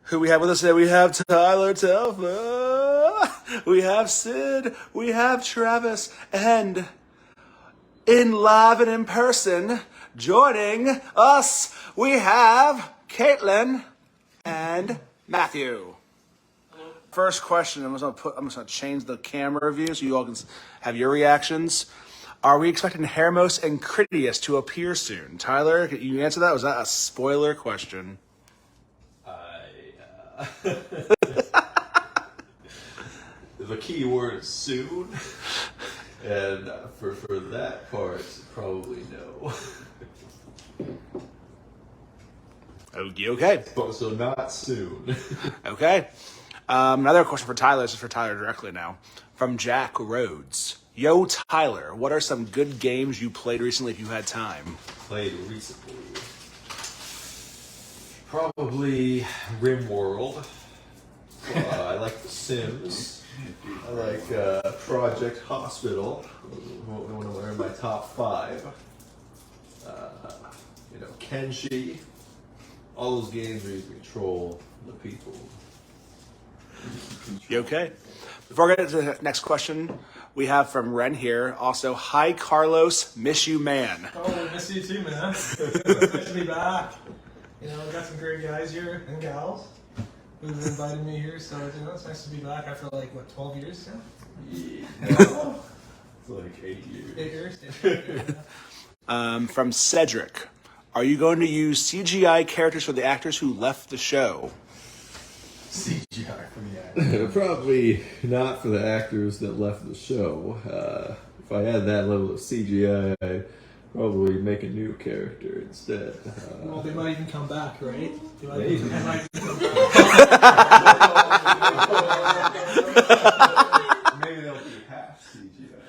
Who we have with us today? We have Tyler Telfa. We have Sid. We have Travis. And in live and in person, joining us, we have Caitlin and Matthew. First question, I'm just gonna change the camera view so you all can have your reactions. Are we expecting Hermos and Critias to appear soon? Tyler, can you answer that? Was that a spoiler question? The key word is soon, and for that part, probably no. Okay. So not soon. Okay. Another question for Tyler. This is for Tyler directly now. From Jack Rhodes. Yo, Tyler, what are some good games you played recently if you had time? Played recently. Probably RimWorld. I like The Sims. I like Project Hospital. One of my top 5. Kenshi. All those games where you control the people. You okay? Before I get into the next question, we have from Ren here. Also, hi, Carlos. Miss you, man. Oh, miss you too, man. It's nice to be back. We got some great guys here and gals who've invited me here, so it's nice to be back after 12 years now? Yeah. It's like 8 years. 8 years? From Cedric. Are you going to use CGI characters for the actors who left the show? CGI for the actors. Probably not for the actors that left the show. If I had that level of CGI, I'd probably make a new character instead. Well, they might even come back, right? They might even come back. Maybe they'll be half CGI.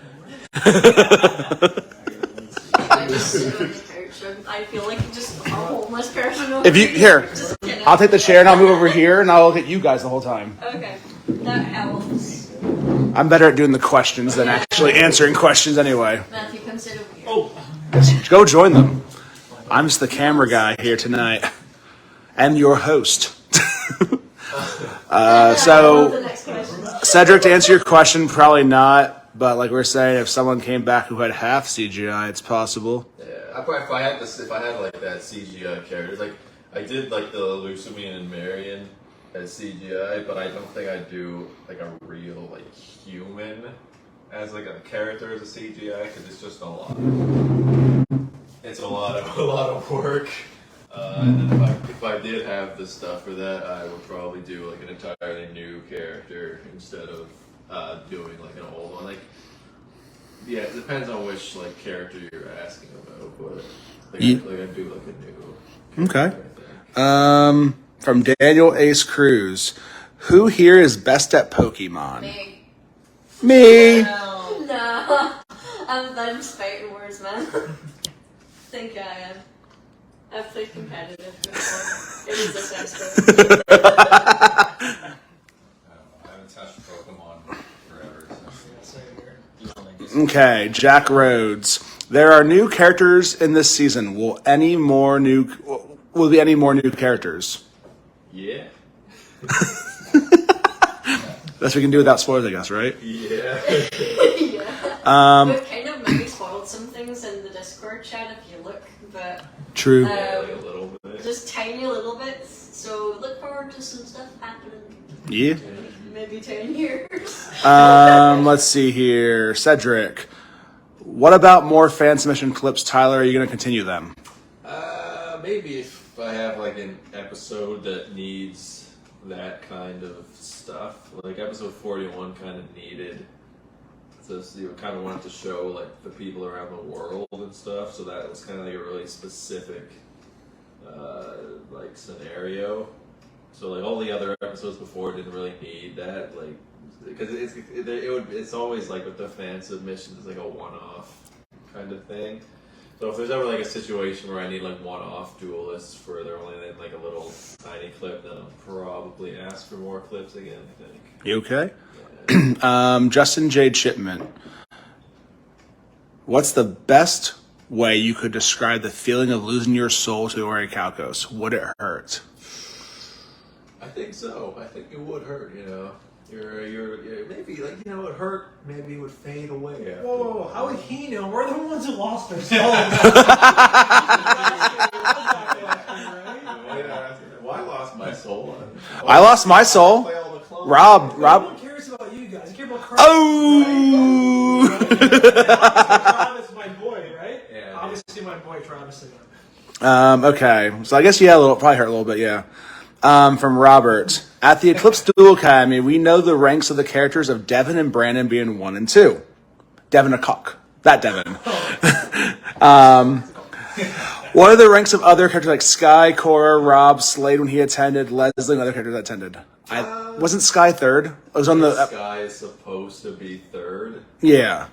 I feel like just a homeless person. If you here, I'll take the chair and I'll move over here and I'll look at you guys the whole time. Okay, that helps. I'm better at doing the questions than actually answering questions anyway. Matthew, consider weird. Yes, go join them. I'm just the camera guy here tonight, and your host. So, Cedric, to answer your question, probably not. But like we were saying, if someone came back who had half CGI, it's possible. Yeah, if I had like that CGI characters, like I did like the Lucian and Marion as CGI, but I don't think I'd do like a real like human as like a character as a CGI because it's just a lot. It's a lot of work. And then if I did have the stuff for that, I would probably do like an entirely new character instead of doing like an old one. Like, yeah, it depends on which like character you're asking about, but I'd do like a new. Okay. From Daniel Ace Cruz, who here is best at Pokemon? Me. No. I'm fighting words, man. I think I am. I've played competitive before. It is successful. I haven't touched Pokemon forever. Okay, Jack Rhodes. There are new characters in this season. Will there be any more new characters? Yeah. That's what we can do without spoilers, I guess, right? Yeah. Yeah. We've kind of maybe spoiled some things in the Discord chat if you look, but True. Like a little bit. just tiny little bits. So look forward to some stuff happening. Yeah. Maybe 10 years. Let's see here. Cedric. What about more fan submission clips, Tyler? Are you going to continue them? Maybe if I have like an episode that needs that kind of stuff. Like episode 41 kind of needed. So you kind of wanted to show like the people around the world and stuff. So that was kind of like a really specific like scenario. So like all the other episodes before didn't really need that, like because it's always like with the fan submissions, it's like a one-off kind of thing. So if there's ever like a situation where I need like one-off duelists for they're only in like a little tiny clip, then I'll probably ask for more clips again. I think. You okay? Yeah. Justin J. Chipman. What's the best way you could describe the feeling of losing your soul to Ori Kalkos? Would it hurt? I think so. I think it would hurt, you know. You're maybe like, you know, it hurt. Maybe it would fade away. After Whoa, how would he know? We're the ones who lost our souls. Well, I lost my soul. I lost my soul. Rob. No one cares about you guys. You care about Christ. Oh! Travis, my boy, right? Yeah, obviously, my boy Travis again. Okay. So I guess, yeah, probably hurt a little bit, yeah. From Robert. At the Eclipse Duel Academy, we know the ranks of the characters of Devin and Brandon being 1 and 2. Devin a cock. That Devin. What are the ranks of other characters like Sky, Cora, Rob, Slade when he attended, Leslie, and other characters that attended? Wasn't Sky third? It was on the... Sky is supposed to be third. Yeah.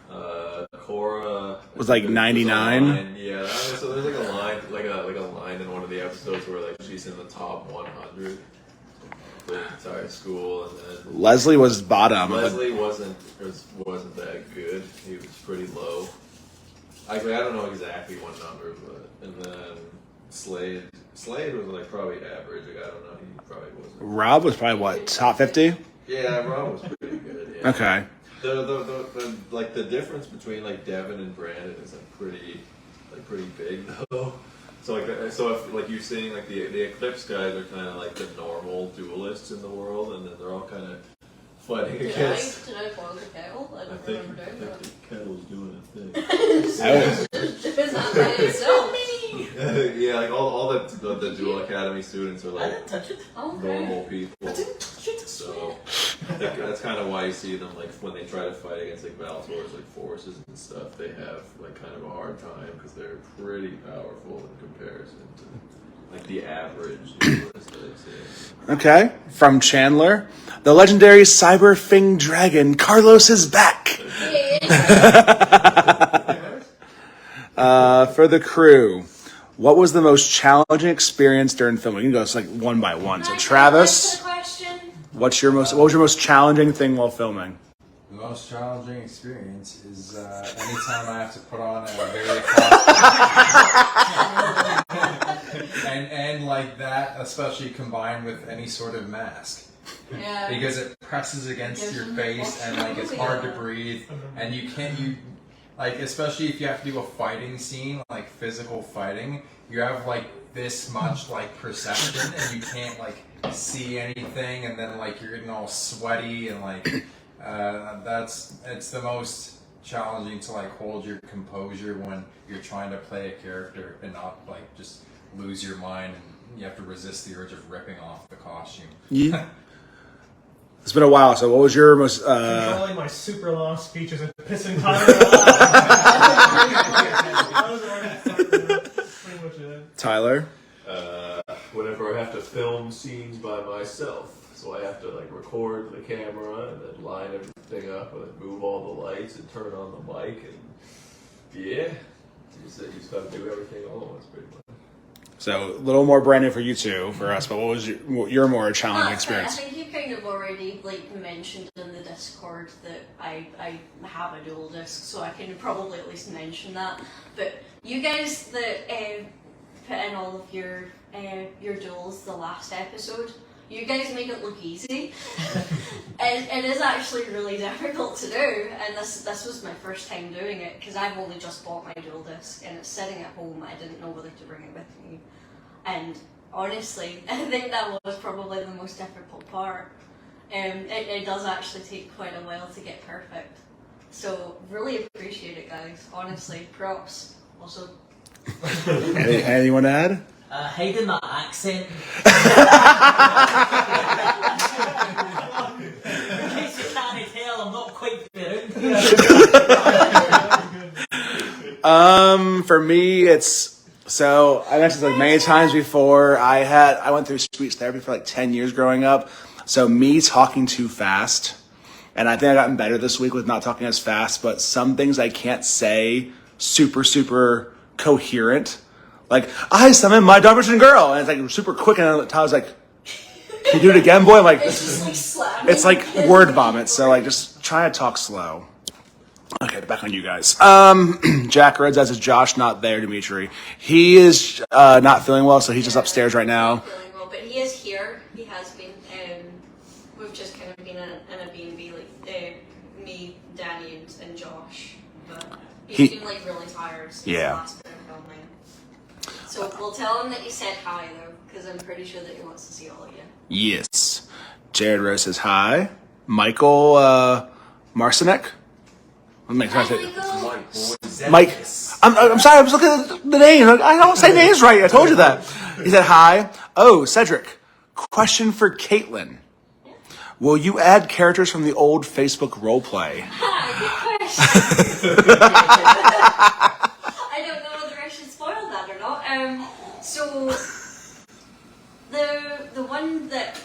Cora was like 99. Yeah, so there's like a line, like a line in one of the episodes where like she's in the top 100 for the entire school, and then Leslie was bottom. Leslie wasn't that good. He was pretty low. I don't know exactly what number, but and then Slade was like probably average. Like, I don't know. He probably wasn't. Rob was probably what, top 50? Yeah, Rob was pretty good. Yeah. Okay. The difference between like Devin and Brandon is pretty big though. So if like you're seeing like the Eclipse guys are kind of like the normal duelists in the world, and then they're all kind of fighting against. Did I boil the kettle? I don't remember doing that. The kettle's doing a thing. It's not by itself. Yeah, like all the Duel Academy students are like normal people. So I think that's kind of why you see them like when they try to fight against like Valtor's like forces and stuff, they have like kind of a hard time because they're pretty powerful in comparison to like the average duelist that I've seen. Okay. From Chandler. The legendary Cyber Fing Dragon, Carlos is back. For the crew. What was the most challenging experience during filming? You can go like one by one. So Travis, what was your most challenging thing while filming? The most challenging experience is anytime I have to put on a very costume. and like that, especially combined with any sort of mask. Yeah. Because it presses against your face and like it's hard to breathe, and you like, especially if you have to do a fighting scene, like physical fighting, you have like this much like perception and you can't like see anything, and then like you're getting all sweaty and like it's the most challenging to like hold your composure when you're trying to play a character and not like just lose your mind, and you have to resist the urge of ripping off the costume. Yeah. It's been a while, so what was your most... Controlling my super long speeches and pissing Tyler off. Pretty much it. Tyler? Whenever I have to film scenes by myself, so I have to like record the camera and then line everything up and then move all the lights and turn on the mic, and yeah, you just got to do everything all at once pretty much. So a little more Brandon for you two, for us, but what was your more challenging experience? I think you kind of already like mentioned in the Discord that I have a dual disc, so I can probably at least mention that. But you guys that put in all of your duels the last episode, you guys make it look easy. It is actually really difficult to do, and this was my first time doing it because I've only just bought my dual disc and it's sitting at home. I didn't know whether to bring it with me, and honestly, I think that was probably the most difficult part. It does actually take quite a while to get perfect, so really appreciate it, guys. Honestly, props. Also, Anyone to add? Hiding that accent. In case you can't tell, I'm not quite around here. For me, it's... So, I mentioned like many times before, I went through speech therapy for like 10 years growing up. So me talking too fast, and I think I've gotten better this week with not talking as fast, but some things I can't say super, super coherent. Like, I summon my Darmstadt girl, and it's like super quick, and Tyler's like, can you do it again, boy? I'm like, it's just like slamming. it's like word vomit, so like just try to talk slow. Okay, back on you guys. Jack Rhodes says, is Josh not there, Dimitri? He is not feeling well, so he's just upstairs right now. Feeling well, but he is here. He has been fine. We've just kind of been in a B&B, like me, Danny, and Josh. But he's been like really tired since the last bit of filming. So we'll tell him that you said hi though, because I'm pretty sure that he wants to see all of you. Yes. Jared Rose says hi. Michael Marcinek. Mike. I'm sorry, I was looking at the name. I don't say names right. I told you that. He said hi. Oh, Cedric. Question for Caitlin. Will you add characters from the old Facebook roleplay? Good question. I don't know whether I should spoil that or not. So the one that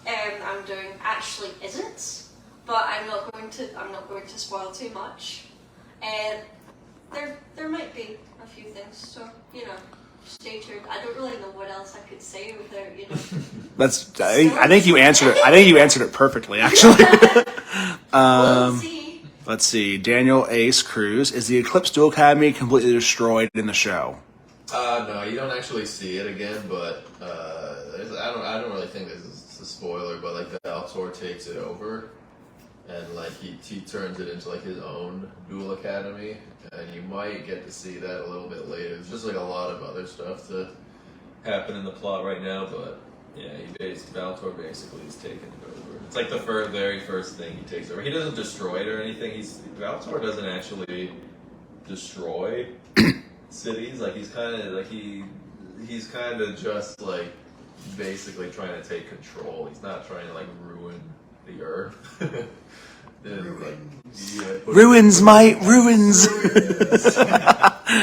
I'm doing actually isn't, but I'm not going to spoil too much. There might be a few things, so stay tuned. I don't really know what else I could say without I think you answered it. I think you answered it perfectly, actually. We'll see. Let's see. Daniel Ace Cruz, is the Eclipse Dual Academy completely destroyed in the show? No, you don't actually see it again, but I don't really think this is a spoiler, but like the Altor takes it over, and like he turns it into like his own dual academy, and you might get to see that a little bit later. There's just like a lot of other stuff to happen in the plot right now, but yeah, Valtor basically is taking it over. It's like the very first thing he takes over. He doesn't destroy it or anything. Valtor doesn't actually destroy cities. Like he's kind of just like basically trying to take control. He's not trying to like ruin the earth. Ruins, mate, ruins.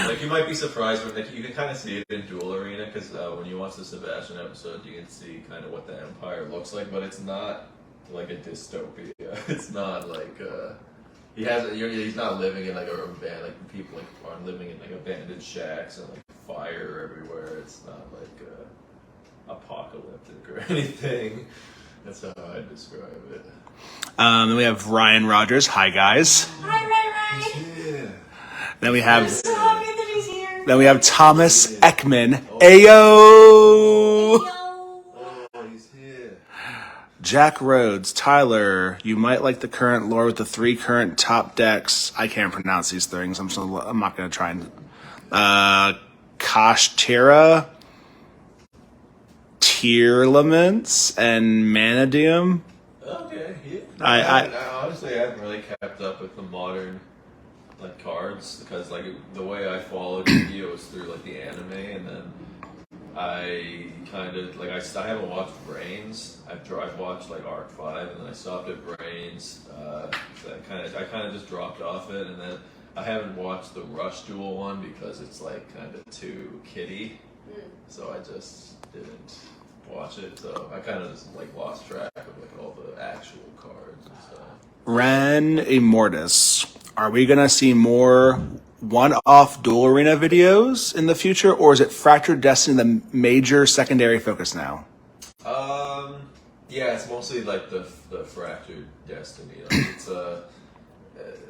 Like you might be surprised, but like, you can kind of see it in Duel Arena because when you watch the Sebastian episode, you can see kind of what the Empire looks like, but it's not like a dystopia. It's not like he's not living in like like people like are living in like abandoned shacks and like fire everywhere. It's not like apocalyptic or anything. That's how I'd describe it. Then we have Ryan Rogers. Hi, guys. Hi, Ryan. Yeah. Then we have. I'm so happy that he's here. Then we have Thomas Ekman. Ayo. Oh, he's here. Jack Rhodes. Tyler, you might like the current lore with the 3 current top decks. I can't pronounce these things. I'm not going to try and. Kashtira, Tearlaments, and Manadium. Okay, yeah. I honestly haven't really kept up with the modern like cards because like the way I followed Yu-Gi-Oh was through like the anime, and then I kind of like I haven't watched Brains. I've watched like Arc 5, and then I stopped at Brains. So I kind of just dropped off it, and then I haven't watched the Rush Duel one because it's like kind of too kiddie. So I just didn't watch it. So I kind of just like lost track of like all the actual cards and stuff. Ren Immortus. Are we going to see more one-off Duel Arena videos in the future, or is it Fractured Destiny the major secondary focus now? Yeah, it's mostly like the Fractured Destiny.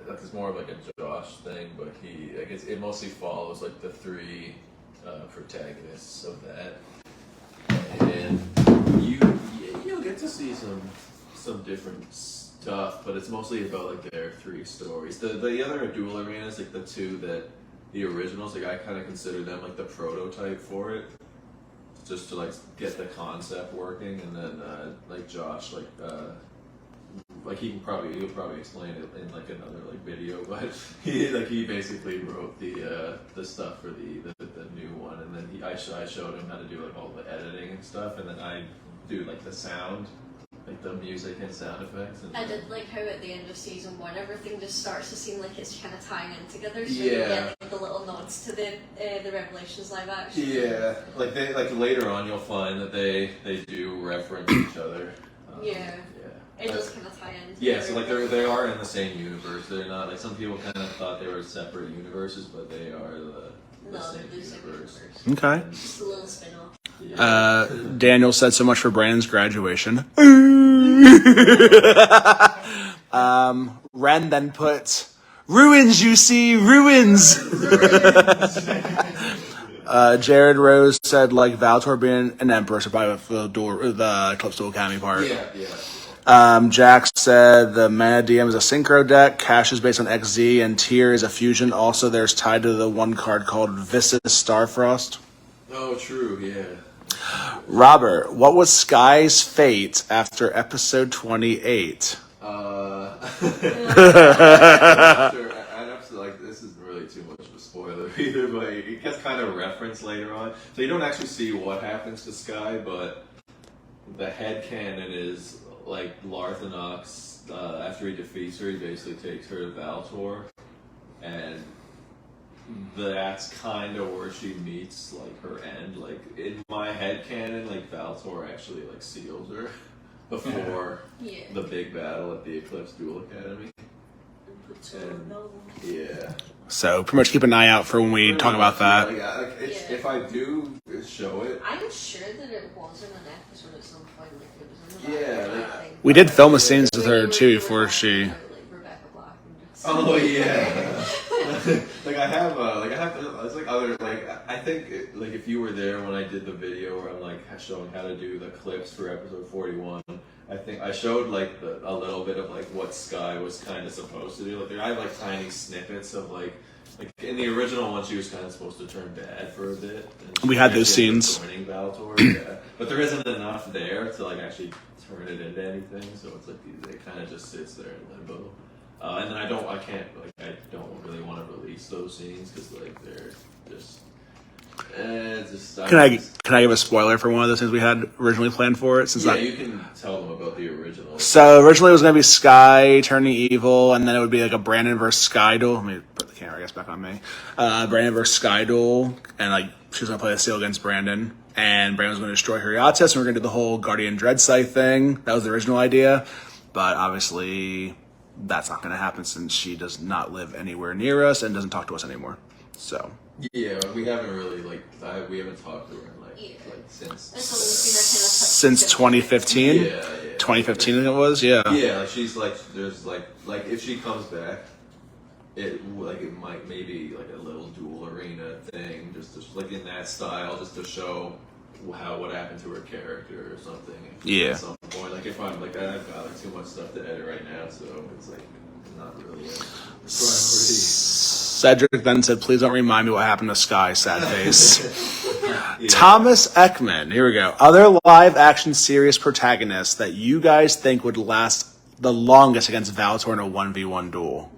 Like it's more of like a Josh thing, but it mostly follows like the 3 protagonists of that, and you'll get to see some different stuff, but it's mostly about like their 3 stories. The other Duel Arenas, like the 2 that the originals, like I kind of consider them like the prototype for it, just to like get the concept working, and then like Josh he'll probably explain it in like another like video, but he basically wrote the stuff for the new one, and then I showed him how to do like all the editing and stuff, and then I do like the sound, like the music and sound effects. And I did like how at the end of season 1 everything just starts to seem like it's kind of tying in together, so you get like the little nods to the Revelations live action. Yeah, like later on you'll find that they do reference each other. Yeah. It does kind of tie in. Yeah, so like they are in the same universe. They're not like some people kind of thought they were separate universes, but they are the same universe. Okay. Just a little spin-off. Yeah. Daniel said so much for Brandon's graduation. Ren then put, ruins, you see, ruins. Jared Rose said like Valtor being an emperor, so probably with the Eclipse Dual Academy part. Yeah. Jack said the Mana DM is a synchro deck. Cash is based on XZ, and Tier is a fusion. Also, there's tied to the one card called Viscous Starfrost. Oh, true. Yeah. Robert, what was Sky's fate after episode 28? I'd have to, like, this isn't really too much of a spoiler either, but it gets kind of referenced later on. So you don't actually see what happens to Sky, but the headcanon is, like, Larthanox, after he defeats her, he basically takes her to Valtor, and that's kind of where she meets, like, her end. Like, in my headcanon, like, Valtor actually, like, seals her before the big battle at the Eclipse Dual Academy. And, yeah. So pretty much keep an eye out for when we talk about that. If I do show it, I'm sure that it was in an episode at some point. Like it was in yeah. We did film a scenes with her too before she. Like Rebecca Black. Oh yeah. like I have it's like other I think like if you were there when I did the video where I'm like showing how to do the clips for episode 41, I think I showed like a little bit of like what Sky was kind of supposed to do. Like I have like tiny snippets of like in the original one she was kind of supposed to turn bad for a bit. And We had those scenes. Joining Valtor, yeah. But there isn't enough there to like actually turn it into anything. So it's like it kind of just sits there in limbo. And then I don't really want to release those scenes because like they're just. Can I give a spoiler for one of those things we had originally planned for it? You can tell them about the original. So originally it was going to be Sky turning evil, and then it would be like a Brandon versus Sky duel. Let me put the camera, I guess, back on me. Brandon versus Sky duel, and like she was going to play a seal against Brandon, and Brandon was going to destroy Heriatis, and we are going to do the whole Guardian Dread Scythe thing. That was the original idea, but obviously that's not going to happen since she does not live anywhere near us and doesn't talk to us anymore. So. Yeah, we haven't really we haven't talked to her in since 2015. Yeah. 2015 I think it was. Yeah. Yeah, she's like there's like if she comes back, it might maybe like a little dual arena thing, just like in that style, just to show what happened to her character or something. Yeah. At some point, like if I'm like I've got like too much stuff to edit right now, so it's like not really a priority. Cedric then said, please don't remind me what happened to Sky, sad face. Thomas Ekman, here we go. Other live action series protagonists that you guys think would last the longest against Valtor in a 1v1 duel?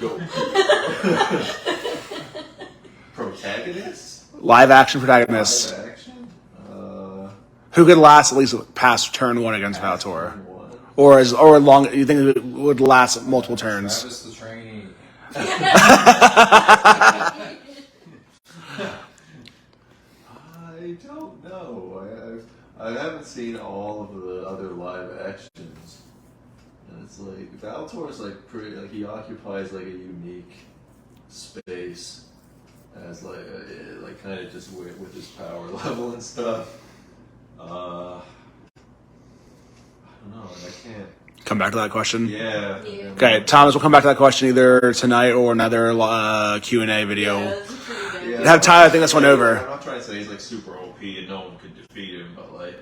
Go. Protagonists? Live action protagonists. Live action? Who could last at least past turn one against Valtor? Or long, you think it would last multiple turns? Travis the trainee. I don't know. I haven't seen all of the other live actions, and it's like Valtor's like pretty he occupies like a unique space as like kind of just with his power level and stuff. I don't know. I can't. Come back to that question. Yeah. Okay, Thomas, we'll come back to that question either tonight or another Q&A video. Have time. I think that's one over. I'm not trying to say he's like super OP and no one could defeat him, but like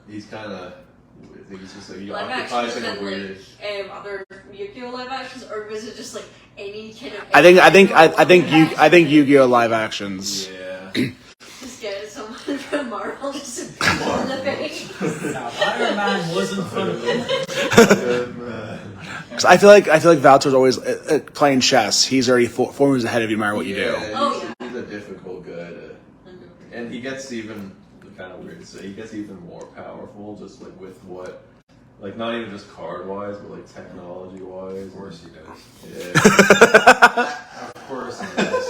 he's kind of. I think he's just like he live occupies actions like a and weird. like other Yu-Gi-Oh live actions, or was it just like any kind of? I think Yu-Gi-Oh live actions. Yeah. Just get someone from Marvel just to beat him in the face. Now, Iron Man was in front of him. Because I feel like Valtor's always playing chess. He's already 4 moves ahead of you no matter what you do. He's a difficult guy to, and he gets even kind of weird to say. He gets even more powerful just like with what, like not even just card wise, but like technology wise. Of course he does. Yeah. Of course he does.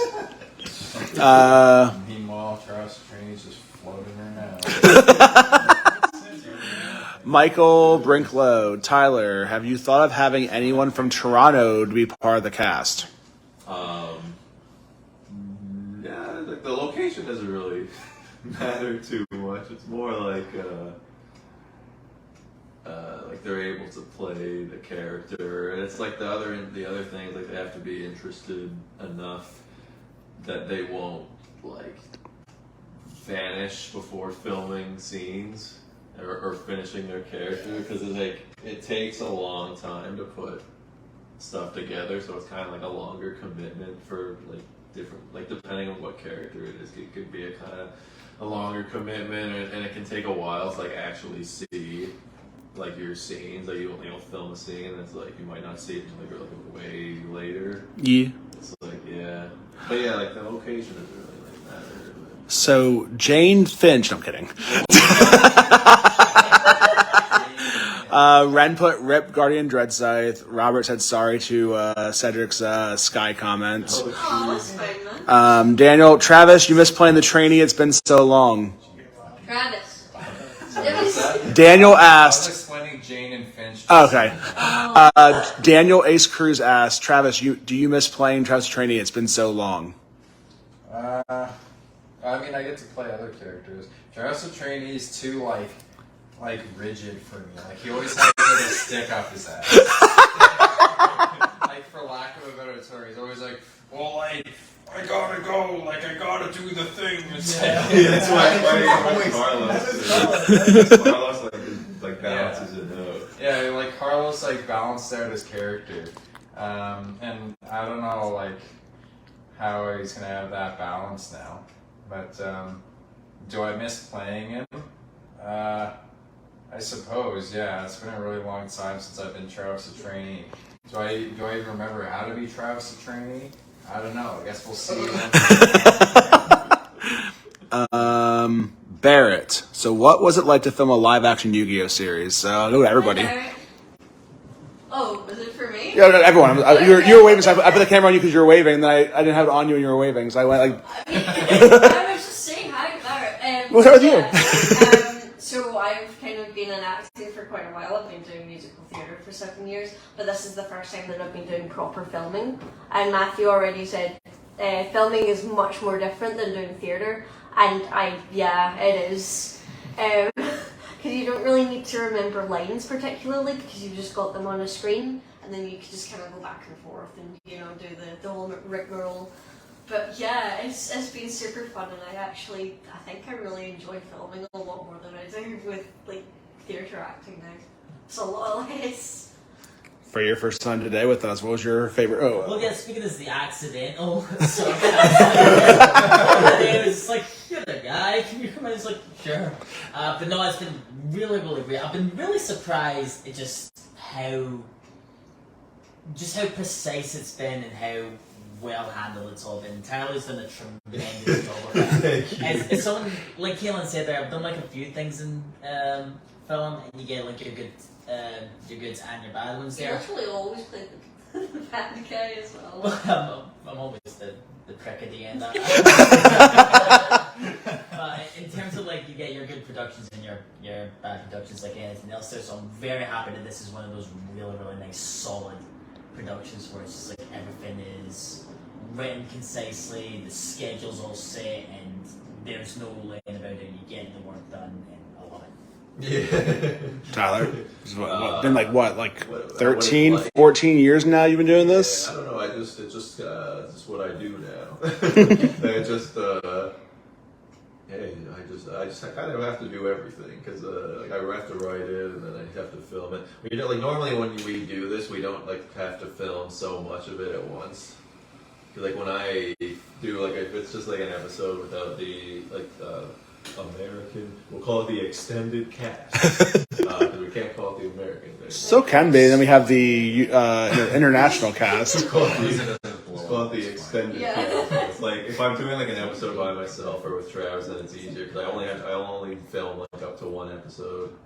Meanwhile, Travis Trainey's just floating around. Michael Brinklow, Tyler, have you thought of having anyone from Toronto to be part of the cast? Yeah, like the location doesn't really matter too much. It's more like they're able to play the character, and it's like the other thing is like they have to be interested enough that they won't like vanish before filming scenes or finishing their character, because it takes a long time to put stuff together, so it's kind of like a longer commitment for like different, like depending on what character it is, it could be a kind of a longer commitment, and it can take a while to like actually see like your scenes. Like you'll film a scene and it's like you might not see it until like way later. Yeah. It's like but yeah, like the location doesn't really like matter. So Jane Finch. No, I'm kidding. Ren put "Rip Guardian Dreadscythe." Robert said sorry to Cedric's Sky comment. Oh, that's fine, man. Daniel, Travis, you missed playing the trainee. It's been so long. Travis. It was- Daniel I was asked. explaining Jane and Finch. Okay. Daniel Ace Cruz asked, Travis, do you miss playing Travis the Trainee? It's been so long. I mean, I get to play other characters. Travis the Trainee is too like rigid for me. Like he always has like a stick up his ass. Like for lack of a better term, he's always like, well, like I gotta go, like I gotta do the thing. That's why Carlos like balances it out. Yeah, like Carlos like balanced out his character, and I don't know like how he's gonna have that balance now. But do I miss playing him? I suppose, yeah. It's been a really long time since I've been Travis the Trainee. Do I even remember how to be Travis the Trainee? I don't know. I guess we'll see. Barrett. So what was it like to film a live-action Yu-Gi-Oh series? Look at everybody. Okay. Oh, was it for me? Yeah, no, everyone. You were waving, so I put the camera on you because you were waving, and then I didn't have it on you and you were waving, so I went like... I was just saying hi to Barrett. What's up with you? So I've kind of been in acting for quite a while. I've been doing musical theatre for 7 years, but this is the first time that I've been doing proper filming. And Matthew already said filming is much more different than doing theatre, and it is. Because you don't really need to remember lines particularly, because you've just got them on a screen, and then you can just kind of go back and forth and do the whole rigmarole. But yeah, it's been super fun, and I think I really enjoy filming a lot more than I do with like theatre acting now. It's a lot less. For your first time today with us, what was your favorite? Well, yeah, speaking as the accidental, so it was just like, you're the guy, can you come in? It's like, sure. But no, it's been really, really great. I've been really surprised at just how precise it's been and how well handled it's all been. Tyler's done a tremendous job of it. As someone, like Kaylin said there, I've done like a few things in film, and you get like your goods and your bad ones You there. actually always play the bad guy as well. I'm always the prick at the end. But in terms of like, you get your good productions and your bad productions like anything else there, so I'm very happy that this is one of those really, really nice, solid productions where it's just like everything is written concisely, the schedule's all set, and there's no laying about it. You get the work done, and I love it. Yeah. Tyler, it's been like 13, what 14 years now you've been doing this? I don't know. It's just what I do now. I just kind of have to do everything because like I have to write it and then I have to film it. Like normally when we do this, we don't like have to film so much of it at once. Like when I do if it's just like an episode without the American, we'll call it the extended cast because we can't call it the American thing. So can be. Then we have the international cast. It's called the extended cast. It's like if I'm doing like an episode by myself or with Travis, then it's easier because I only film like up to one episode.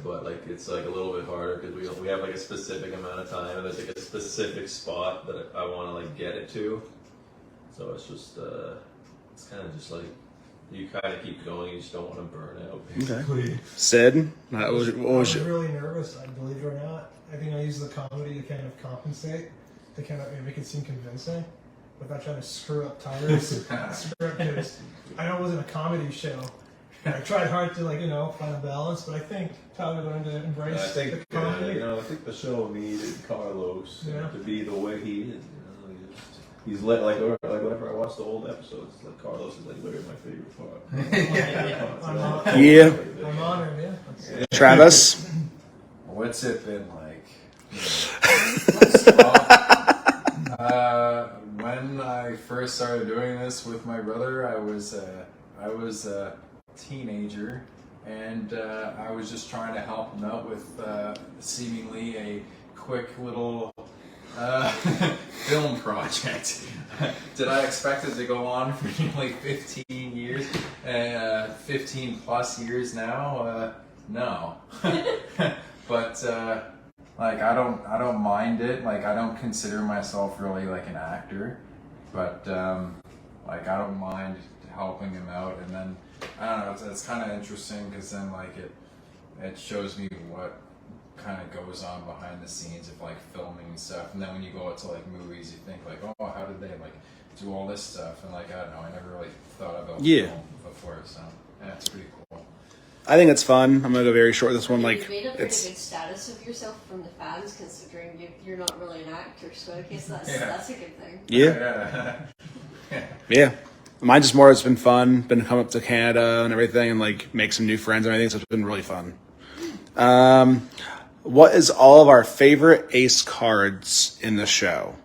But like it's like a little bit harder because we have like a specific amount of time and there's like a specific spot that I want to like get it to. So it's just it's kind of just like you kind of keep going. You just don't want to burn out. Basically. Okay. Sid, what was I was really nervous. I believe it or not. I think I used the comedy to kind of compensate, to kind of make it seem convincing, without trying to screw up Tyler's script. Because I know it wasn't a comedy show. I tried hard to find a balance, but I think Tyler learned to embrace the comedy. I think the show needed Carlos to be the way he is. He's like whenever I watch the old episodes, like Carlos is like literally my favorite part. Yeah. I'm honored, yeah. That's- Travis. What's it been like? When I first started doing this with my brother, I was a teenager, and I was just trying to help him out with seemingly a quick little film project. Did I expect it to go on for nearly 15 years? 15 plus years now? No. But like I don't mind it. Like I don't consider myself really like an actor, but like I don't mind helping him out. And then I don't know. It's kind of interesting because then like it shows me what kind of goes on behind the scenes of like filming and stuff. And then when you go out to like movies, you think like, oh, how did they like do all this stuff? And like I don't know. I never really thought about film before, so yeah, it's pretty cool. I think it's fun. I'm gonna go very short with this one. Like, You've made a pretty it's good status of yourself from the fans, considering you're not really an actor. So I guess that's a good thing. yeah. Mine just more. It's been fun. Been come up to Canada and everything, and like make some new friends and everything. So it's been really fun. What is all of our favorite ace cards in the show?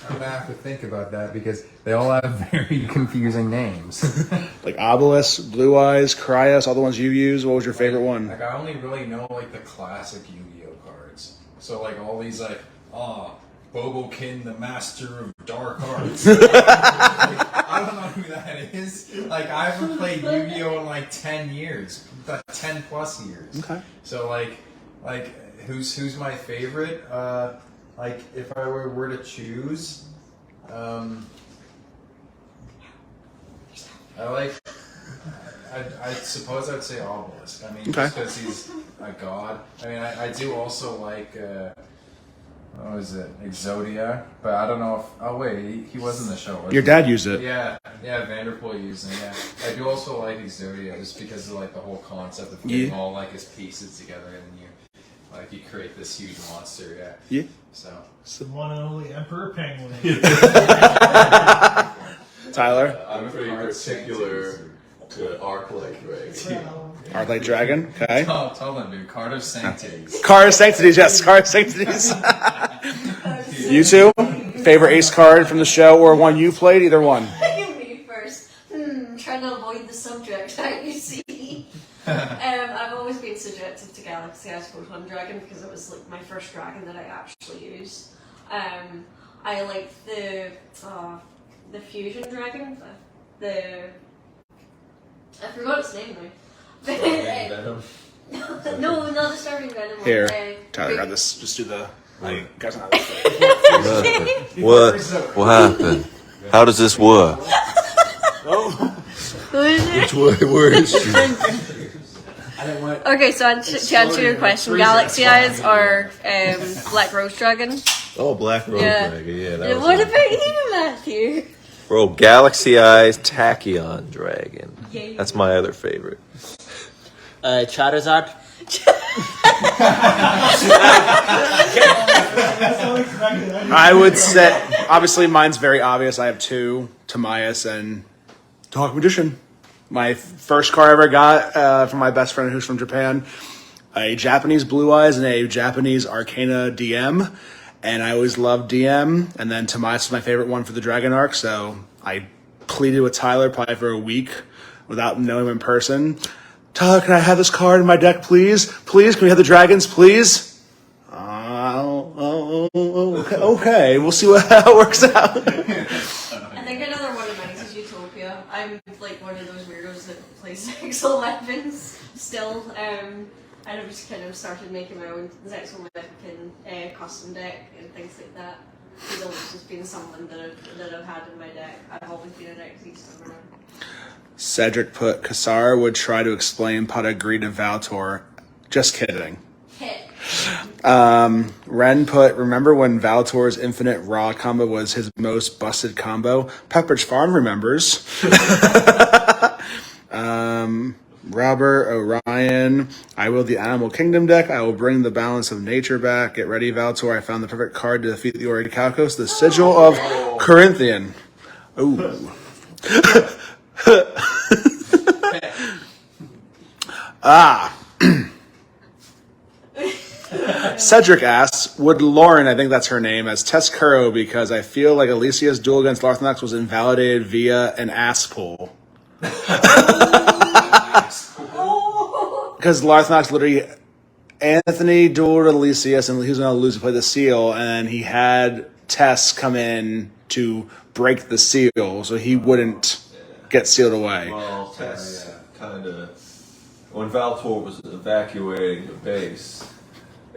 I'm gonna have to think about that because they all have very confusing names. Like Obelisk, Blue Eyes, Cryos, all the ones you use. What was your favorite one? Like I only really know like the classic Yu-Gi-Oh cards. So like all these like Bobokin, the master of dark arts. Like, I don't know who that is. Like I haven't played Yu-Gi-Oh in like 10 years, 10 plus years. Okay. So like who's my favorite? Like if I were to choose, I suppose I'd say Obelisk. I mean, just because he's a god. I mean, I do also like, what was it, Exodia? But I don't know if, oh wait, he was in the show. Your dad used it. Yeah, Vanderpool used it, yeah. I do also like Exodia just because of like the whole concept of putting all like his pieces together and you create this huge monster, Yeah. So. The one and only Emperor Penguin. Tyler? I'm pretty particular to Arc-like Dragon. Arc-like Dragon. Okay. Tell them, dude. Card of Sanctity. Card of Sanctities. Yes, Card of Sanctities. You two? Favorite ace card from the show or one you played? Either one. Me first. Trying to avoid the subject, you see. I've always been subjected to Galaxy Eyes Photon Dragon because it was like my first dragon that I actually used. I like the fusion dragon. I forgot its name now. Venom. No, not the Starving Venom one. Here, Tyler, got this. Just do the. Guys, not What happened? How does this work? Which word is she? Okay, so to answer your question, Galaxy Eyes or Black Rose Dragon. Oh, Black Rose Dragon. Yeah, that was What it. about you, Matthew? Bro, Galaxy Eyes Tachyon Dragon. That's my other favorite. Charizard. I would say, obviously, mine's very obvious. I have two, Timaeus and Dark Magician. My first card I ever got from my best friend who's from Japan, a Japanese Blue Eyes and a Japanese Arcana DM. And I always loved DM. And then Timaeus was my favorite one for the Dragon Arc. So I pleaded with Tyler probably for a week without knowing him in person. Tyler, can I have this card in my deck, please? Please, can we have the dragons, please? Okay. We'll see how it works out. I think another one of mine is Utopia. I'm like one of those weirdos that plays Zexal weapons still. And I've just kind of started making my own Zexal weapon custom deck and things like that. It's always just been someone that I've had in my deck. I've always been a deck each time around. Cedric put, Kassar would try to explain Patagree to Valtor. Just kidding. Hit. Ren put, remember when Valtor's infinite raw combo was his most busted combo? Pepperidge Farm remembers. Robert Orion. I will the Animal Kingdom deck. I will bring the balance of nature back. Get ready, Valtor. I found the perfect card to defeat the Orichalcos, the Sigil of Corinthian. Ooh. Cedric asks, would Lauren, I think that's her name, as Test Kuro because I feel like Alicia's duel against Larthnox was invalidated via an ass pull. Because Larthnox literally, Anthony dueled Alicius and he was going to lose to play the seal, and then he had Tess come in to break the seal so he wouldn't get sealed away. Well, Tess kind of, when Valtor was evacuating the base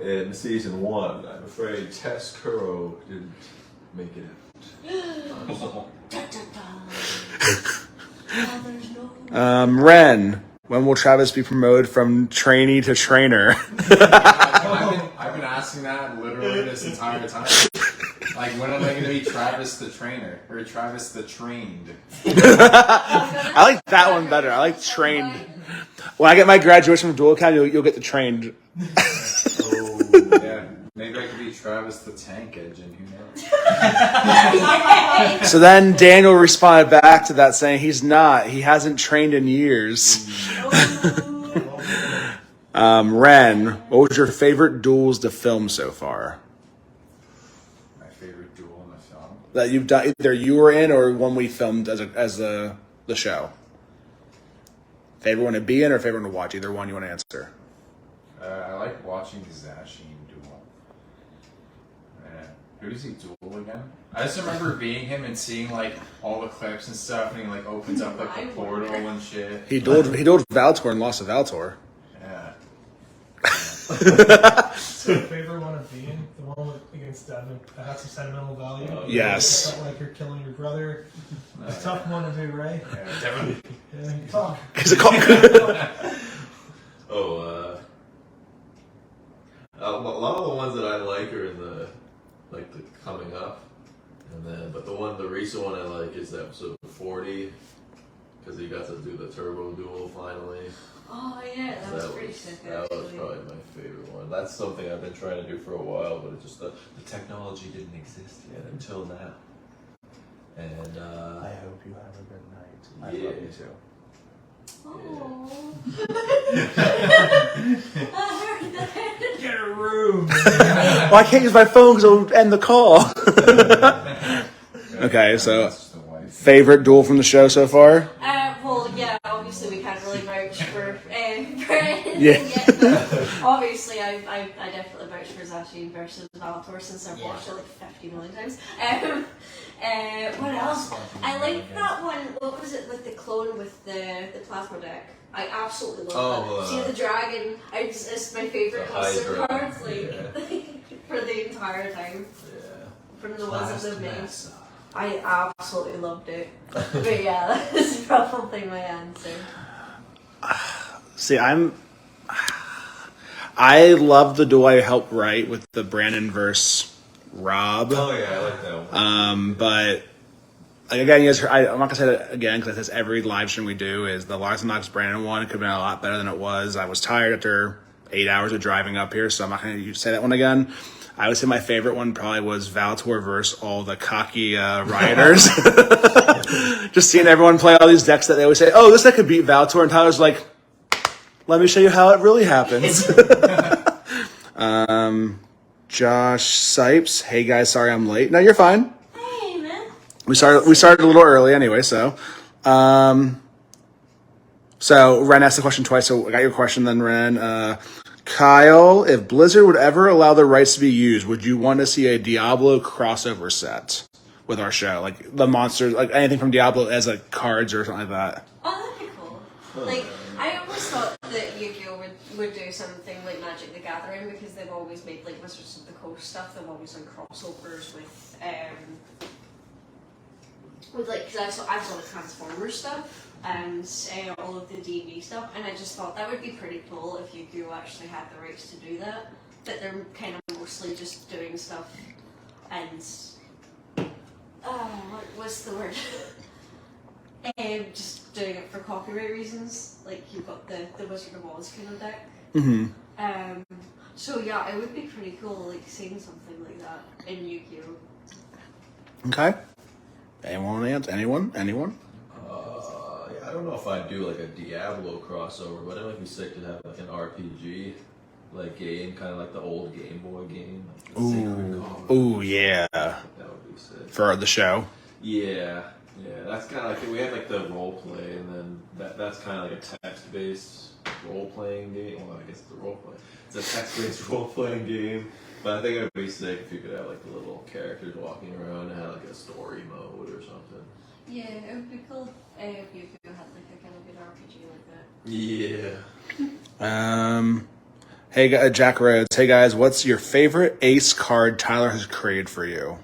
in season 1, I'm afraid Tess Kuro didn't make it out. Ren, when will Travis be promoted from trainee to trainer? I've been asking that literally this entire time. Like, when am I going to be Travis the trainer or Travis the trained? I like that one better. I like trained. When I get my graduation from Dual Cam, you'll get the trained. Oh, yeah. Maybe I could be Travis the tank engine. Who knows? So then Daniel responded back to that saying he's not. He hasn't trained in years. Ren, what was your favorite duels to film so far? My favorite duel in the film? That you've done, either you were in or one we filmed as the show. Favorite one to be in or favorite one to watch? Either one you want to answer. I like watching Zashin duel. Who does he duel again? I just remember being him and seeing like all the clips and stuff, and he like opens up like the portal and shit. He dueled Valtor and lost to Valtor. Yeah. So favorite one of being the one against Devin that had some sentimental value. Yes. It felt like you're killing your brother. It's a tough one to do, right? Yeah, Devin. Yeah, talk. A lot of the ones that I like are in the coming up, but the recent one I like is episode 40 because he got to do the turbo duel finally. Oh yeah, that was pretty sick. That was probably my favorite one. That's something I've been trying to do for a while, but it just the technology didn't exist yet until now. And I hope you have a good night. I Yeah. love you too. Oh. Get a room. Well, I can't use my phone because it'll end the call. Okay, so That's the wife. favorite duel from the show so far? Well, yeah, obviously we can't really vouch for Brian. Yeah. Obviously, I definitely vouch for Zashin versus Valtor since I've watched it like 50 million times. What else? I like that one. What was it, like the clone with the plasma deck? I absolutely love that. See the dragon? It's my favorite custom Hydra. cards, like for the entire time. yeah. From the ones that they've made. I absolutely loved it. But yeah, that's probably my answer. See, I love the duel I helped write with the Brandon versus Rob. Oh yeah, I like that one. But like, again, you guys heard, I'm not gonna say that again because that's every live stream we do is the Larthnox Brandon one. It could have been a lot better than it was. I was tired after 8 hours of driving up here, so I'm not gonna say that one again. I would say my favorite one probably was Valtor versus all the cocky rioters. Just seeing everyone play all these decks that they always say, "Oh, this deck could beat Valtor," and Tyler's like, "Let me show you how it really happens." Josh Sipes, hey guys, sorry I'm late. No, you're fine. Hey man. We started a little early anyway, so. So Ren asked the question twice, so I got your question then, Ren. Kyle, if Blizzard would ever allow the rights to be used, would you want to see a Diablo crossover set with our show? Like the monsters, like anything from Diablo as like cards or something like that? Oh, that'd be cool. Like, I always thought that Yu-Gi-Oh! would do something like Magic the Gathering because they've always made like Wizards of the Coast stuff. They've always done crossovers with like, because I've done the Transformers stuff and all of the D&D stuff, and I just thought that would be pretty cool if Yu-Gi-Oh! Actually had the rights to do that. That they're kind of mostly just doing stuff and what's the word? just doing it for copyright reasons. Like you've got the Wizard of Oz kind of deck. Mm-hmm. So yeah, it would be pretty cool, like seeing something like that in Yu-Gi-Oh. Okay. Anyone? Yeah, I don't know if I'd do like a Diablo crossover, but it might be sick to have like an RPG like game, kind of like the old Game Boy game. Like the Sacred Comet. Ooh, yeah. That would be sick. For the show. Yeah, that's kind of like we had like the role play, and then that's kind of like a text-based role playing game. Well, I guess it's a role play. It's a text-based role playing game, but I think it would be sick if you could have like the little characters walking around and have like a story mode or something. Yeah, it would be cool if Yu-Gi-Oh had like a kind of good RPG like that. Yeah. Hey, Jack Rhodes. Hey guys, what's your favorite ace card Tyler has created for you?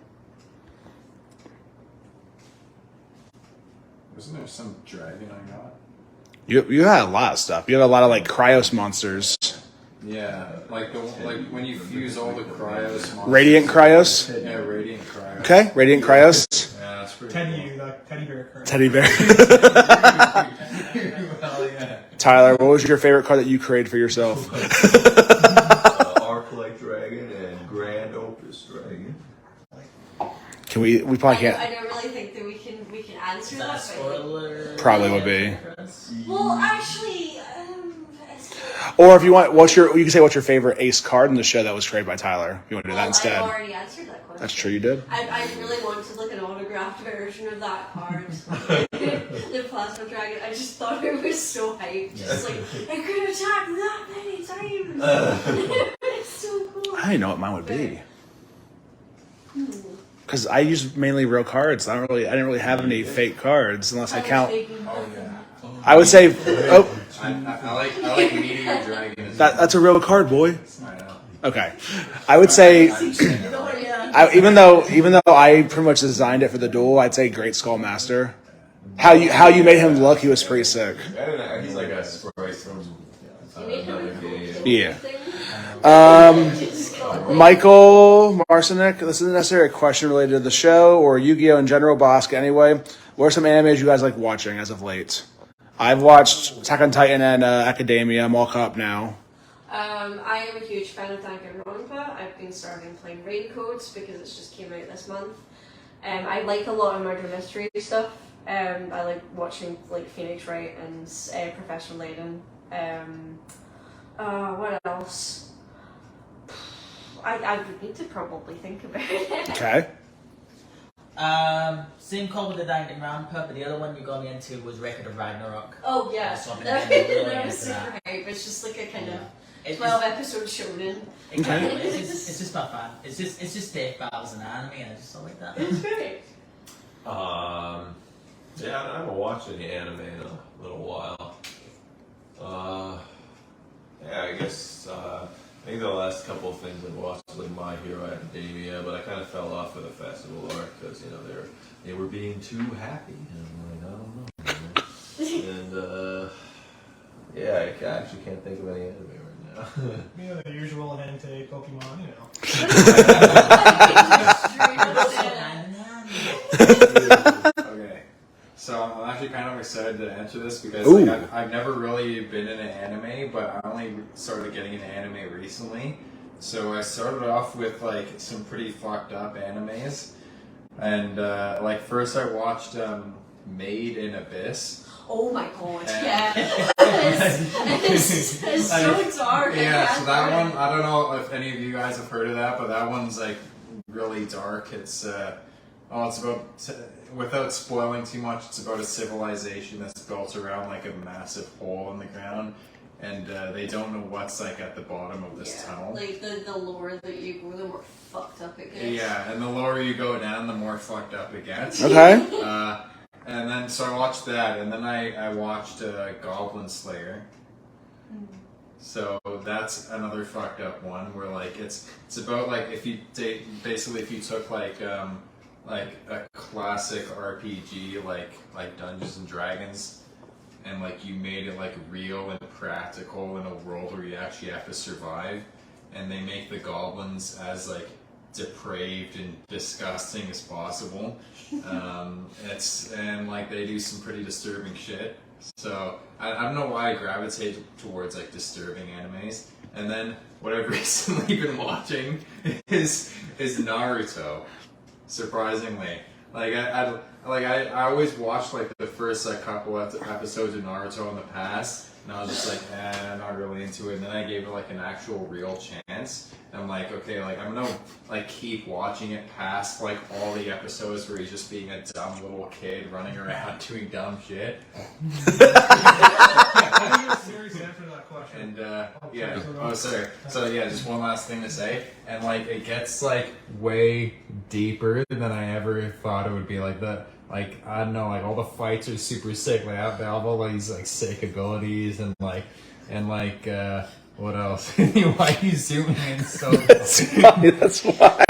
Wasn't there some dragon I got? You had a lot of stuff. You had a lot of like Cryos monsters. Yeah, like when you fuse all the Cryos monsters. Radiant Cryos? Yeah, Radiant Cryos. Okay, Radiant Cryos. Yeah, that's pretty Teddy bear card. Teddy bear. Well, yeah. Tyler, what was your favorite card that you created for yourself? Arc-like dragon and Grand Opus dragon. Can we probably can't. I don't really think that we can answer Is that a that. spoiler? Probably would be. Well, actually, Or if you want, you can say what's your favorite ace card in the show that was created by Tyler. You want to do that I've instead? already answered that question. That's true, you did. I really wanted like an autographed version of that card. The plasma dragon. I just thought it was so hype. Just like it could attack that many times. It's so cool. I didn't know what mine would be. Because I use mainly real cards. I didn't really have any fake cards unless I count. Oh yeah. I would say, I like Meteor Dragon. that's a real card, boy. I know. Okay, I would say, even though I pretty much designed it for the duel, I'd say Great Skull Master. How you made him look, he was pretty sick. He's like a sprite from another game. Yeah. Michael Marcinek, this isn't necessarily a question related to the show or Yu-Gi-Oh! In general, Bosque anyway. What are some animes you guys like watching as of late? I've watched Attack on Titan and Academia. I'm all caught up now. I am a huge fan of Danganronpa. I've been starting playing Raincoats because it's just came out this month. I like a lot of murder mystery stuff. I like watching like Phoenix Wright and Professor Layton. What else? I would need to probably think about it. Okay. Same call with the Danganronpa, but the other one you got me into was Record of Ragnarok. Oh yeah, So I've been that really was into super that. hype. It's just like a kind of It's 12 episode shonen. Exactly. It's just not fun. It's just death battles and anime, and I just don't like that. It's great. Yeah, I haven't watched any anime in a little while. Yeah, I guess I think the last couple of things I've watched was like My Hero Academia, but I kind of fell off of the festival arc because they were being too happy, and I'm like, I don't know. And yeah, I actually can't think of any anime right now. You know, the usual Hente Pokemon, you know. Okay. So I'm actually kind of excited to answer this because Ooh. like, I've never really been in an anime, but I only started getting into anime recently. So I started off with like some pretty fucked up animes, and like first I watched Made in Abyss. Oh my god, And- yeah. it's so dark. Yeah, I so can't that bear one, I don't know if any of you guys have heard of that, but that one's like really dark. It's it's about, without spoiling too much, it's about a civilization that's built around like a massive hole in the ground, and they don't know what's like at the bottom of this tunnel. Like the lower that you go, the more fucked up it gets. Yeah, and the lower you go down, the more fucked up it gets. Okay. And then, so I watched that, and then I watched Goblin Slayer. So that's another fucked up one where like it's about like if you basically if you took like a classic RPG like Dungeons and Dragons, and like you made it like real and practical in a world where you actually have to survive, and they make the goblins as like depraved and disgusting as possible. And like they do some pretty disturbing shit. So I don't know why I gravitate towards like disturbing animes. And then what I've recently been watching is Naruto. Surprisingly, like I always watched like the first like couple episodes of Naruto in the past, and I was just like, not really into it. And then I gave it like an actual real chance. And I'm like, okay, like I'm gonna like keep watching it past like all the episodes where he's just being a dumb little kid running around doing dumb shit. Serious answer to that question. And yeah, oh sorry. So yeah, just one last thing to say, and like it gets like way deeper than I ever thought it would be. Like like I don't know, like all the fights are super sick. Like I have all these like sick abilities and like what else? Why are you zooming in so? That's why.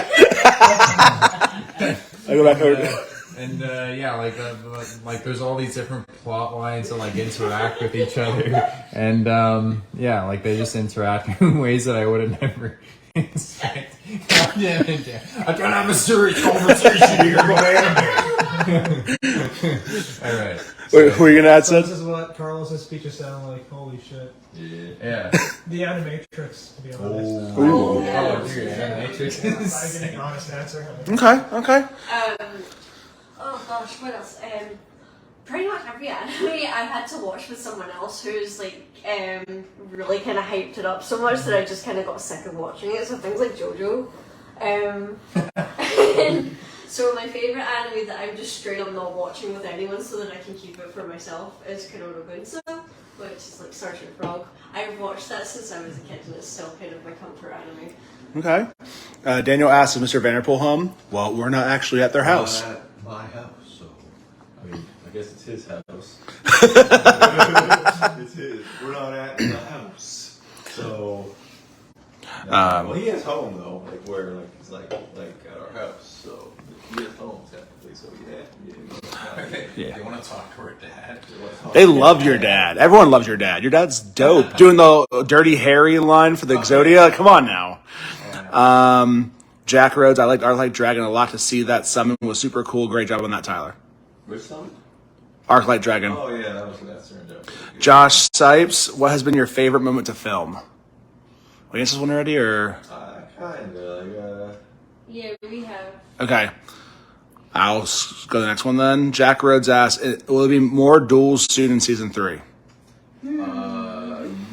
I go back over. And yeah, like there's all these different plot lines that like interact with each other, and yeah, like they just interact in ways that I would have never expected. God damn it, Dan. I'm trying to have a serious conversation here about anime. All right. Wait, were you gonna add So something? this is what Carlos's speeches sound like. Holy shit. Yeah. The Animatrix, to be honest. Ooh. Oh, dude, Animatrix. I'm getting an honest answer. Okay. Oh gosh, what else? Pretty much every anime I had to watch with someone else who's like really kind of hyped it up so much that I just kind of got sick of watching it. So things like JoJo. So my favorite anime that I'm just straight up not watching with anyone so that I can keep it for myself is Kanono Gunso, which is like Sergeant Frog. I've watched that since I was a kid and it's still kind of my comfort anime. Okay. Daniel asked, is Mr. Vanderpool home? Well, we're not actually at their house. Not at my house, so I mean, I guess it's his house. It's his. We're not at the house, so. Well, he is home though, like where, like he's like at our house, so he is home technically. So yeah. Okay. Yeah. You want to talk to her dad? They love your dad. Everyone loves your dad. Your dad's dope. Doing the Dirty Harry line for the Exodia. Come on now. Jack Rhodes, I liked Art Like Dragon a lot. To see that summon was super cool. Great job on that, Tyler. Which song? Arc Light Dragon. Oh yeah, that turned out. Josh Sipes, what has been your favorite moment to film? We answered this one already, or? Kinda. Yeah, we have. Okay. I'll go to the next one then. Jack Rhodes asks, will there be more duels soon in season 3?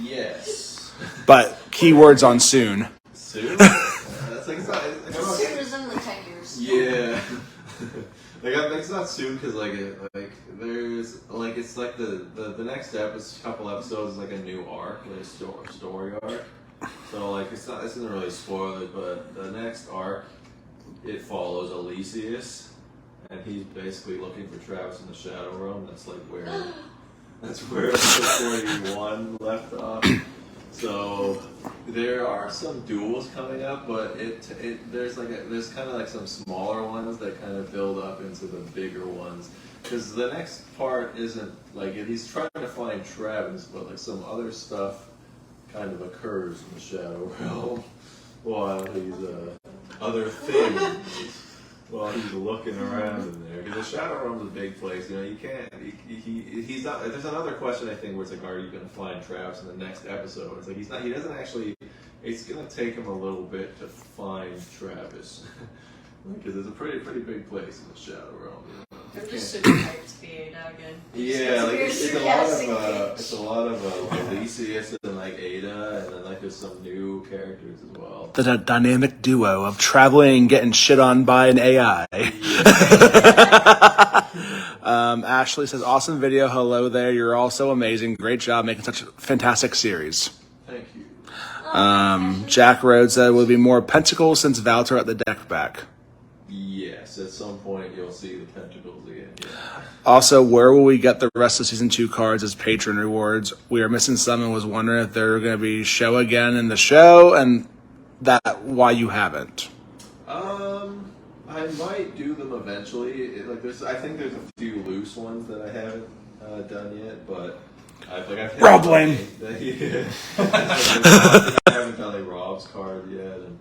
Yes. But keywords on soon. Soon? That's like it's not. As soon as in the 10 years. Yeah. It's not soon because there's like it's like the next couple episodes is like a new arc, like a story arc. So like this isn't really spoiled, but the next arc it follows Elysius, and he's basically looking for Travis in the Shadow Realm. That's where episode 41 left off. So there are some duels coming up, but there's kind of like some smaller ones that kind of build up into the bigger ones. Because the next part isn't like he's trying to find Travis, but like some other stuff kind of occurs in the Shadow Realm while he's other things while he's looking around in there. Because the Shadow Realm's a big place. You know, you can't. He's not. There's another question I think where it's like, are you going to find Travis in the next episode? It's like he's not. He doesn't actually. It's going to take him a little bit to find Travis. Because it's a pretty big place in the Shadow Realm. You know? I'm just super hyped to be Ada again. Yeah, like it's a lot of Elysius and like Ada, and then like there's some new characters as well. The dynamic duo of traveling and getting shit on by an AI. Ashley says, awesome video. Hello there. You're all so amazing. Great job making such a fantastic series. Thank you. Jack Rhodes said, will there be more pentacles since Valter at the deck back? Yes, at some point you'll see the pentacles again. Yeah. Also, where will we get the rest of season 2 cards as patron rewards? We are missing some and was wondering if they're going to be show again in the show, and that why you haven't. I might do them eventually. I think there's a few loose ones that I haven't done yet, but I've Rob Blaine. Yeah. I haven't done a Rob box cards yet, and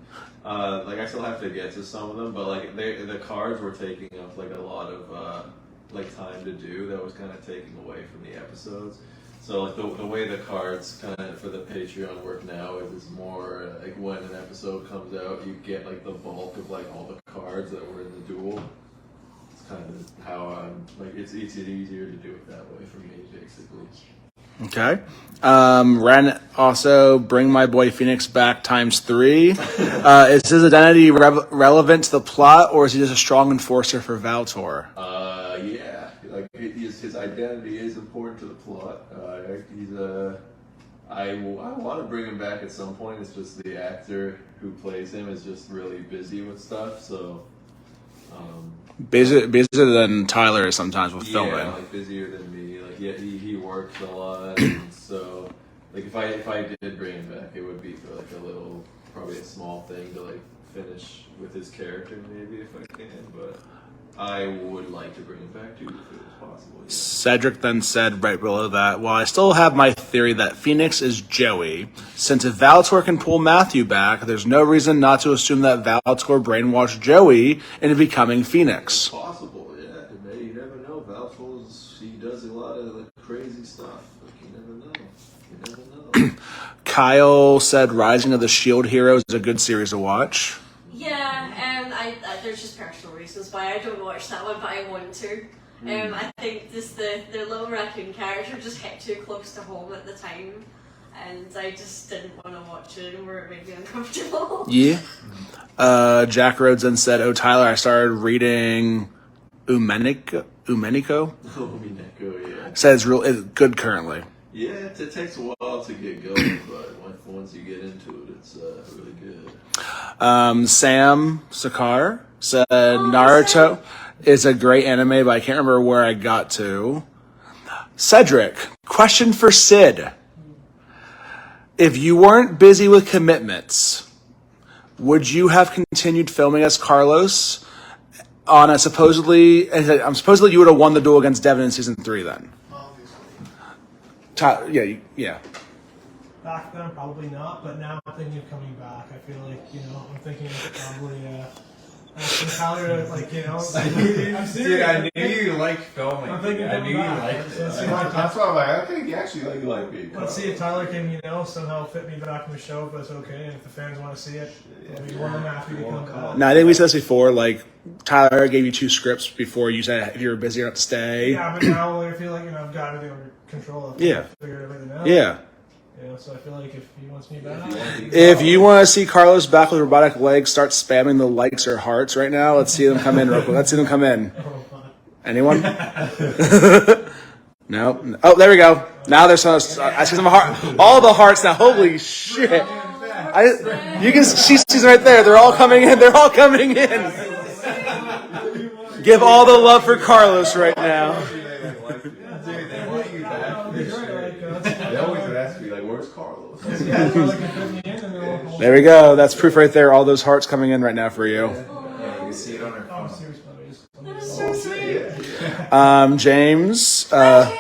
like I still have to get to some of them, but like the cards were taking up like a lot of like time to do. That was kind of taking away from the episodes. So like the way the cards kind of for the Patreon work now is more like when an episode comes out, you get like the bulk of like all the cards that were in the duel. It's kind of how I'm like it's easier to do it that way for me basically. Okay. Ren also bring my boy Phoenix back ×3. Is his identity relevant to the plot, or is he just a strong enforcer for Valtor? Yeah, like his identity is important to the plot. I want to bring him back at some point. It's just the actor who plays him is just really busy with stuff. So busier than Tyler is sometimes with filming. Yeah, like busier than me. Like yeah, he works a lot, and so like if I did bring him back, it would be for like probably a small thing to like finish with his character maybe if I can, but I would like to bring him back too if it was possible. Yeah. Cedric then said right below that, well, I still have my theory that Phoenix is Joey. Since if Valtor can pull Matthew back, there's no reason not to assume that Valtor brainwashed Joey into becoming Phoenix. It's possible, yeah. You never know. He does a lot of like, crazy stuff. Like, you never know. Kyle said Rising of the Shield Hero is a good series to watch. Yeah, I there's just personal reasons why I don't watch that one, but I want to. I think just the little raccoon character just hit too close to home at the time, and I just didn't want to watch it anymore. It made me uncomfortable. Yeah. Jack Rhodes then said, "Oh Tyler, I started reading Umenico. Umenico, yeah. Says it's good currently." Yeah, it takes a while to get going, but once you get into it, it's really good. Sam Sakar said Naruto is a great anime, but I can't remember where I got to. Cedric, question for Sid. If you weren't busy with commitments, would you have continued filming as Carlos on a supposedly you would have won the duel against Devin in season 3 then? Obviously. Yeah. Back then, probably not, but now I'm thinking of coming back. I feel like, I'm thinking of probably asking Tyler, like, I'm serious. Dude, I knew you liked filming. I'm thinking I knew you back. liked it. That's why I'm like, I think you actually like being. Let's see if Tyler can, somehow fit me back in the show, but it's okay. And if the fans want to see it, I'll be more than happy to come back. Now, I think we said this before, like, Tyler gave you 2 scripts before you said if you were busy or not to stay. Yeah, but now I feel like, I've got everything under control. I've figured everything out. Yeah. So I feel like if he wants me back. If you want to see Carlos back with robotic legs, start spamming the likes or hearts right now. Let's see them come in real quick. Let's see them come in. Anyone? No. Oh, there we go. Now there's some. I see some heart. All the hearts now. Holy shit! You can. She sees right there. They're all coming in. They're all coming in. Give all the love for Carlos right now. They always ask me, like, where's Carlos? There we go. That's proof right there. All those hearts coming in right now for you. Yeah, you can see it on her phone. That is so sweet. James. James, love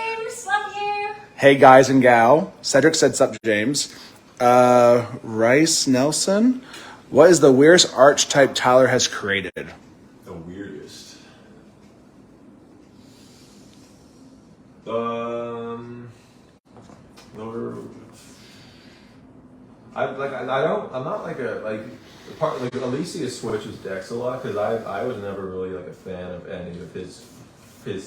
you. Hey, guys and gal. Cedric said sup, James. Rice Nelson. What is the weirdest archetype Tyler has created? The weirdest. I'm not like Alicia switches decks a lot because I was never really like a fan of any of his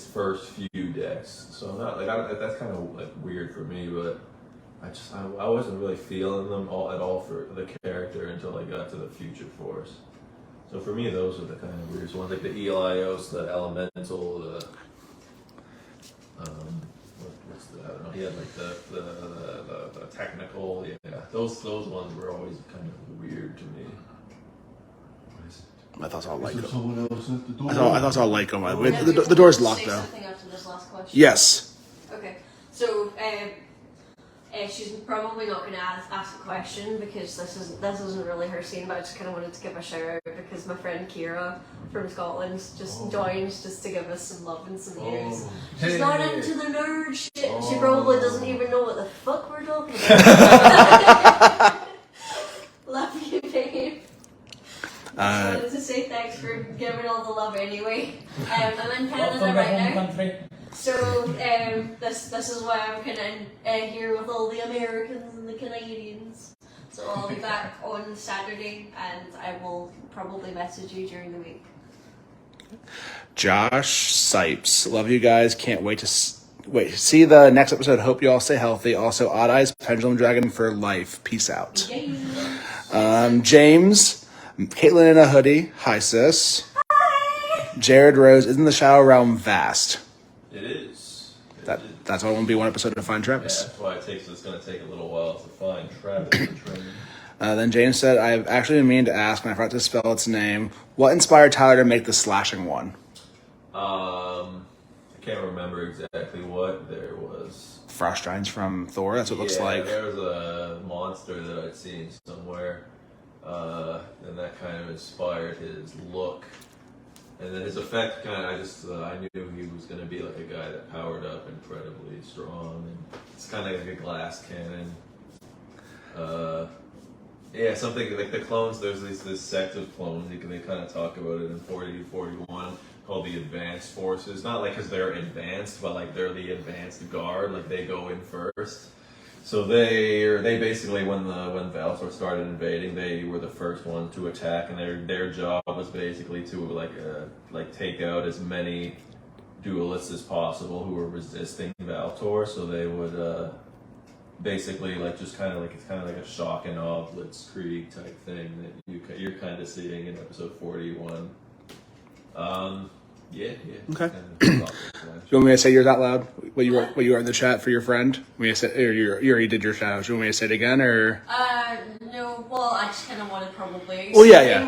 first few decks, so I'm not like that's kind of like weird for me, but I wasn't really feeling them at all for the character until I got to the Future Force. So for me, those are the kind of weirdest ones, like the Elios, the Elemental, the what's the, I don't know. He had like the technical, yeah. Those ones were always kind of weird to me. I thought I saw Lyco. Someone else at the door. I thought I saw Lyco. The door's locked though. Something after this last question. Yes. Okay, so she's probably not going to ask a question because this isn't really her scene, but I just kind of wanted to give a shout out because my friend Kira from Scotland just joined just to give us some love and some news. She's not into the nerd shit. She probably doesn't even know what the fuck we're talking about. Love you. for giving all the love anyway. I'm in Canada Welcome to right home now. country. So this is why I'm kind of here with all the Americans and the Canadians. So I'll be back on Saturday, and I will probably message you during the week. Josh Sipes, love you guys. Can't wait to see the next episode. Hope you all stay healthy. Also, Odd Eyes Pendulum Dragon for life. Peace out. James, Caitlin in a hoodie. Hi, sis. Hi. Jared Rose, isn't the Shadow Realm vast? It is. That's why it won't be one episode to find Yeah, Travis. that's why it's going to take a little while to find Travis. Then James said, I've actually been meaning to ask, and I forgot to spell its name. What inspired Tyler to make the slashing one? I can't remember exactly what there was. Frost Giants from Thor, that's what it looks like. There was a monster that I'd seen somewhere, and that kind of inspired his look. And then his effect I knew he was going to be like a guy that powered up incredibly strong, and it's kind of like a glass cannon. Something like the clones, there's this sect of clones, they kind of talk about it in 40-41, called the Advanced Forces. Not like because they're advanced, but like they're the advanced guard, like they go in first. So they basically, when Valtor started invading, they were the first one to attack, and their job was basically to take out as many duelists as possible who were resisting Valtor. So they would basically it's kind of like a shock and awe blitzkrieg type thing that you're kind of seeing in episode 41. Okay. You want me to say yours out loud? What you wrote in the chat for your friend? You already did your shout out. You want me to say it again, or? No. Well, I just kind of wanted probably. Well, yeah.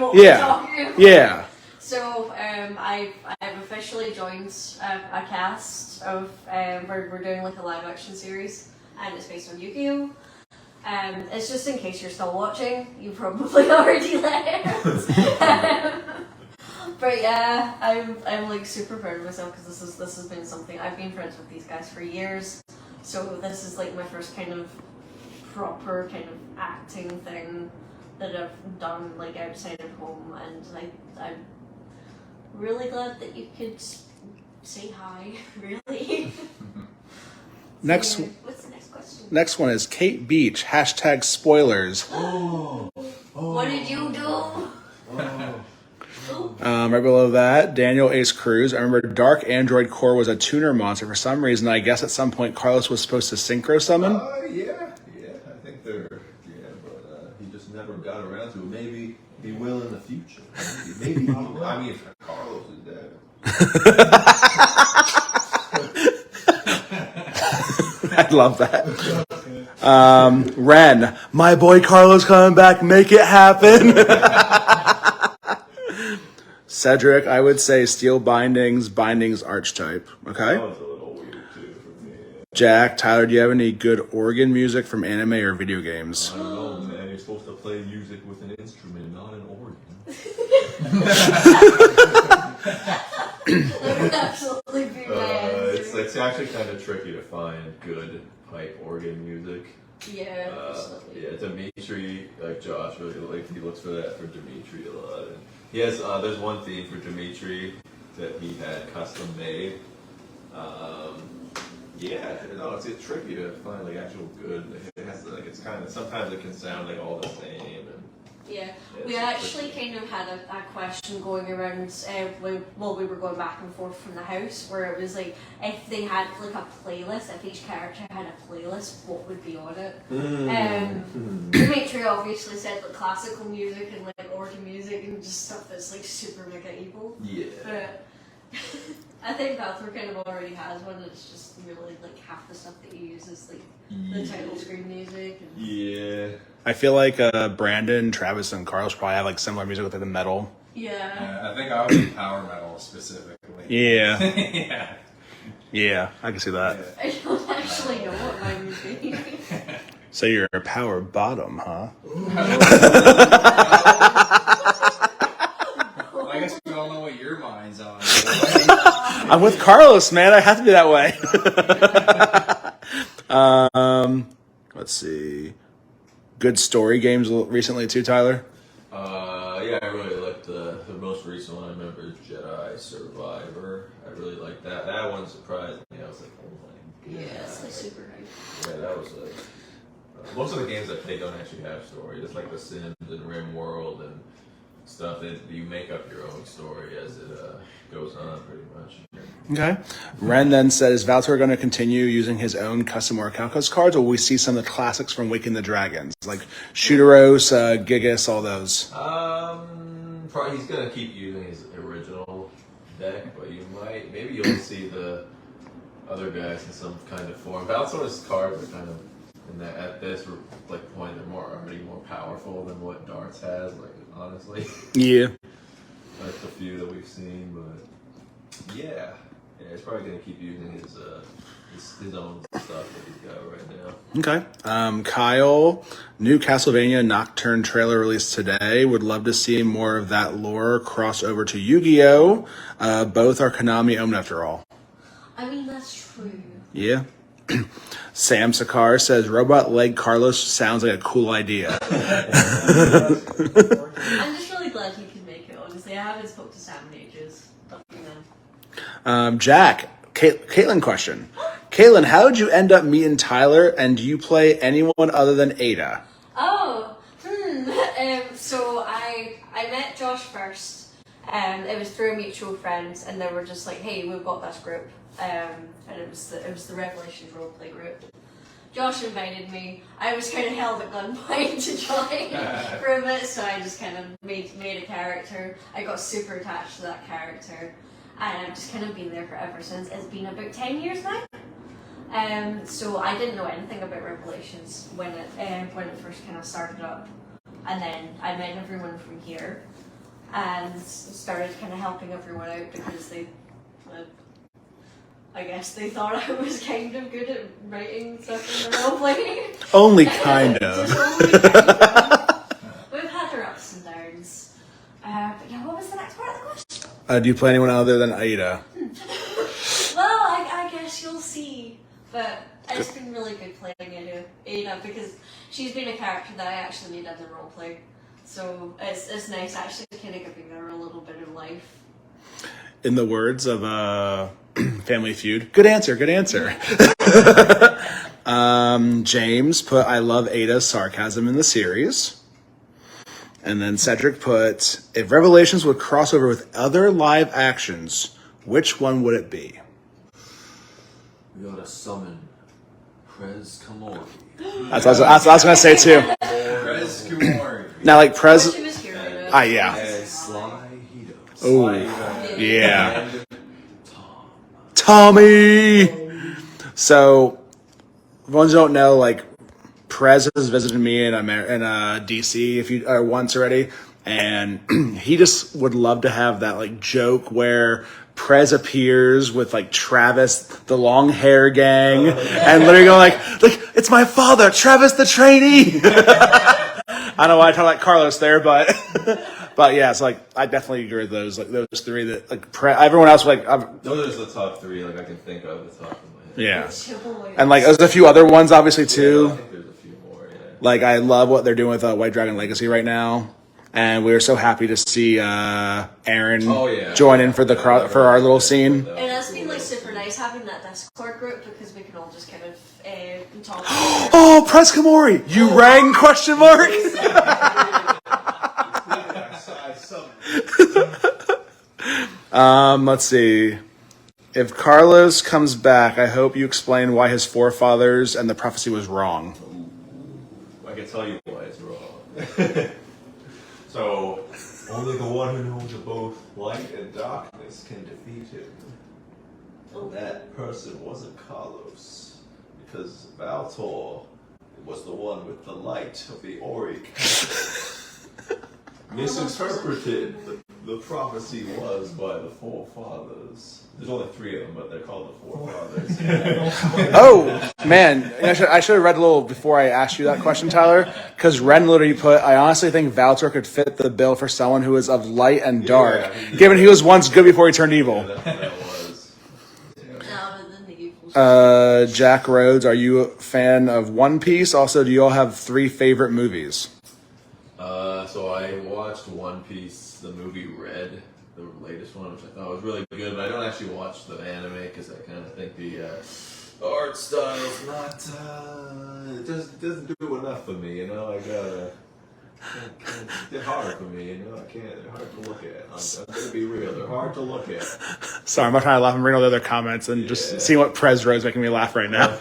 Yeah. So I've officially joined a cast of we're doing like a live action series, and it's based on Yu-Gi-Oh! It's just in case you're still watching, you probably already left. But yeah, I'm like super proud of myself because this has been something I've been friends with these guys for years. So this is like my first kind of proper kind of acting thing that I've done like outside of home, and I'm really glad that you could say hi. Really. Next. What's the next question? Next one is Kate Beach. # spoilers. What did you do? Right below that, Daniel Ace Cruz. I remember Dark Android Core was a tuner monster. For some reason, I guess at some point Carlos was supposed to synchro summon. Yeah. I think but he just never got around to it. Maybe he will in the future. Maybe Carlos is dead. I love that. Ren, my boy Carlos coming back. Make it happen. Cedric, I would say Steel Bindings archetype. Okay. That was a little weird too for me. Jack, Tyler, do you have any good organ music from anime or video games? I don't know, man. You're supposed to play music with an instrument, not an organ. That would absolutely be my answer. It's actually kind of tricky to find good pipe organ music. Yeah, absolutely. Dimitri, like Josh, really he looks for that for Dimitri a lot. And he has there's one theme for Dimitri that he had custom made. It's tricky to find like actual good. It has it's kind of sometimes it can sound like all the same. Yeah, we actually kind of had a question going around while we were going back and forth from the house, where it was like, if they had like a playlist, if each character had a playlist, what would be on it? Dimitri obviously said like classical music and like organ music and just stuff that's like super mega evil. Yeah. But I think Valtor kind of already has one. It's just really like half the stuff that you use is like the title screen music. And Yeah. I feel like Brandon, Travis, and Carlos probably have like similar music with like, the metal. Yeah. I think I would be power metal specifically. Yeah. Yeah, I can see that. I don't actually know what mine would be. So you're a power bottom, huh? Well, I guess we all know what your mind's on. I'm with Carlos, man. I have to be that way. Let's see. Good story games recently too, Tyler? I really liked the most most recent one I remember is Jedi Survivor. I really liked that. That one surprised me. I was like, oh my god. Yeah, it's like super hype. Yeah, that was most of the games I play don't actually have story. Just like The Sims and RimWorld and stuff that you make up your own story as it goes on, pretty much. Okay. Ren then said, is Valtor going to continue using his own custom Orichalcos cards, or will we see some of the classics from Waking the Dragons, like Shooteros, Gigas, all those? Probably he's gonna keep using his original deck, but maybe you'll see the other guys in some kind of form. Valtor's cards are kind of at this point they're already more powerful than what Darts has. Like honestly, Yeah. like the few that we've seen, but yeah, he's probably gonna keep using his own stuff that he's got right now. Okay. Kyle, new Castlevania Nocturne trailer released today. Would love to see more of that lore cross over to Yu-Gi-Oh! Both are Konami owned after all. I mean, that's true. Yeah. Sam Sakar says, Robot Leg Carlos sounds like a cool idea. I'm just really glad he can make it, honestly. I haven't spoken to Sam in ages. But, you know. Jack, Caitlin question. Caitlin, how did you end up meeting Tyler, and do you play anyone other than Ada? Oh, so I met Josh first. It was through a mutual friend, and they were just like, "Hey, we've got this group," and it was the Revelations roleplay group. Josh invited me. I was kind of held at gunpoint to join for a bit, so I just kind of made a character. I got super attached to that character, and I've just kind of been there for ever since. It's been about 10 years now. So I didn't know anything about Revelations when it first kind of started up, and then I met everyone from here, and started kind of helping everyone out because I guess they thought I was kind of good at writing stuff in the role playing. Only kind of. We've had our ups and downs. But yeah, what was the next part of the question? Do you play anyone other than Ada? Well, I guess you'll see. But it's been really good playing Ada because she's been a character that I actually need as a roleplay. So it's nice actually kind of giving her a little bit of life. In the words of Family Feud, good answer, good answer. James put, I love Ada's sarcasm in the series. And then Cedric put, if Revelations would cross over with other live actions, which one would it be? We gotta summon Prez Kamori. That's what I was going to say too. Prez Kumori. Now, like Prez... She was here, right? yeah. And Sly Hito. Oh, yeah. Tommy! So, for ones who don't know, like, Prez has visited me in DC once already, and he just would love to have that, like, joke where Prez appears with, like, Travis, the long hair gang, and literally go like, it's my father, Travis the trainee! I don't know why I talk like Carlos there, but yeah, it's like I definitely agree with those three that like everyone else like those are the top three like I can think of the top of my head. yeah, and like there's a few other ones obviously too. I think there's a few more. Yeah. Like I love what they're doing with White Dragon Legacy right now, and we were so happy to see Aaron join in for for our little scene. And it's been like super nice having that Discord group because we can all just kind of talk. Oh, Prez Kamori, you rang? Question mark. Let's see. If Carlos comes back, I hope you explain why his forefathers and the prophecy was wrong. I can tell you why it's wrong. So, only the one who knows of both light and darkness can defeat him. And that person wasn't Carlos, because Valtor was the one with the light of the Auric. Misinterpreted the prophecy was by the forefathers. There's only three of them, but they're called the forefathers. Oh, man. I should have read a little before I asked you that question, Tyler, because Ren literally put, I honestly think Valtor could fit the bill for someone who is of light and dark, given he was once good before he turned evil. That was. Jack Rhodes, are you a fan of One Piece? Also, do you all have 3 favorite movies? So I watched One Piece, the movie Red, the latest one, which I thought was really good. But I don't actually watch the anime because I kind of think the art style's not. It doesn't do enough for me. You know, I gotta. They're hard for me, you know. I can't. They're hard to look at. I'm gonna be real. They're hard to look at. Sorry, I'm not trying to laugh. I'm reading all the other comments and just seeing what Prez wrote is making me laugh right now.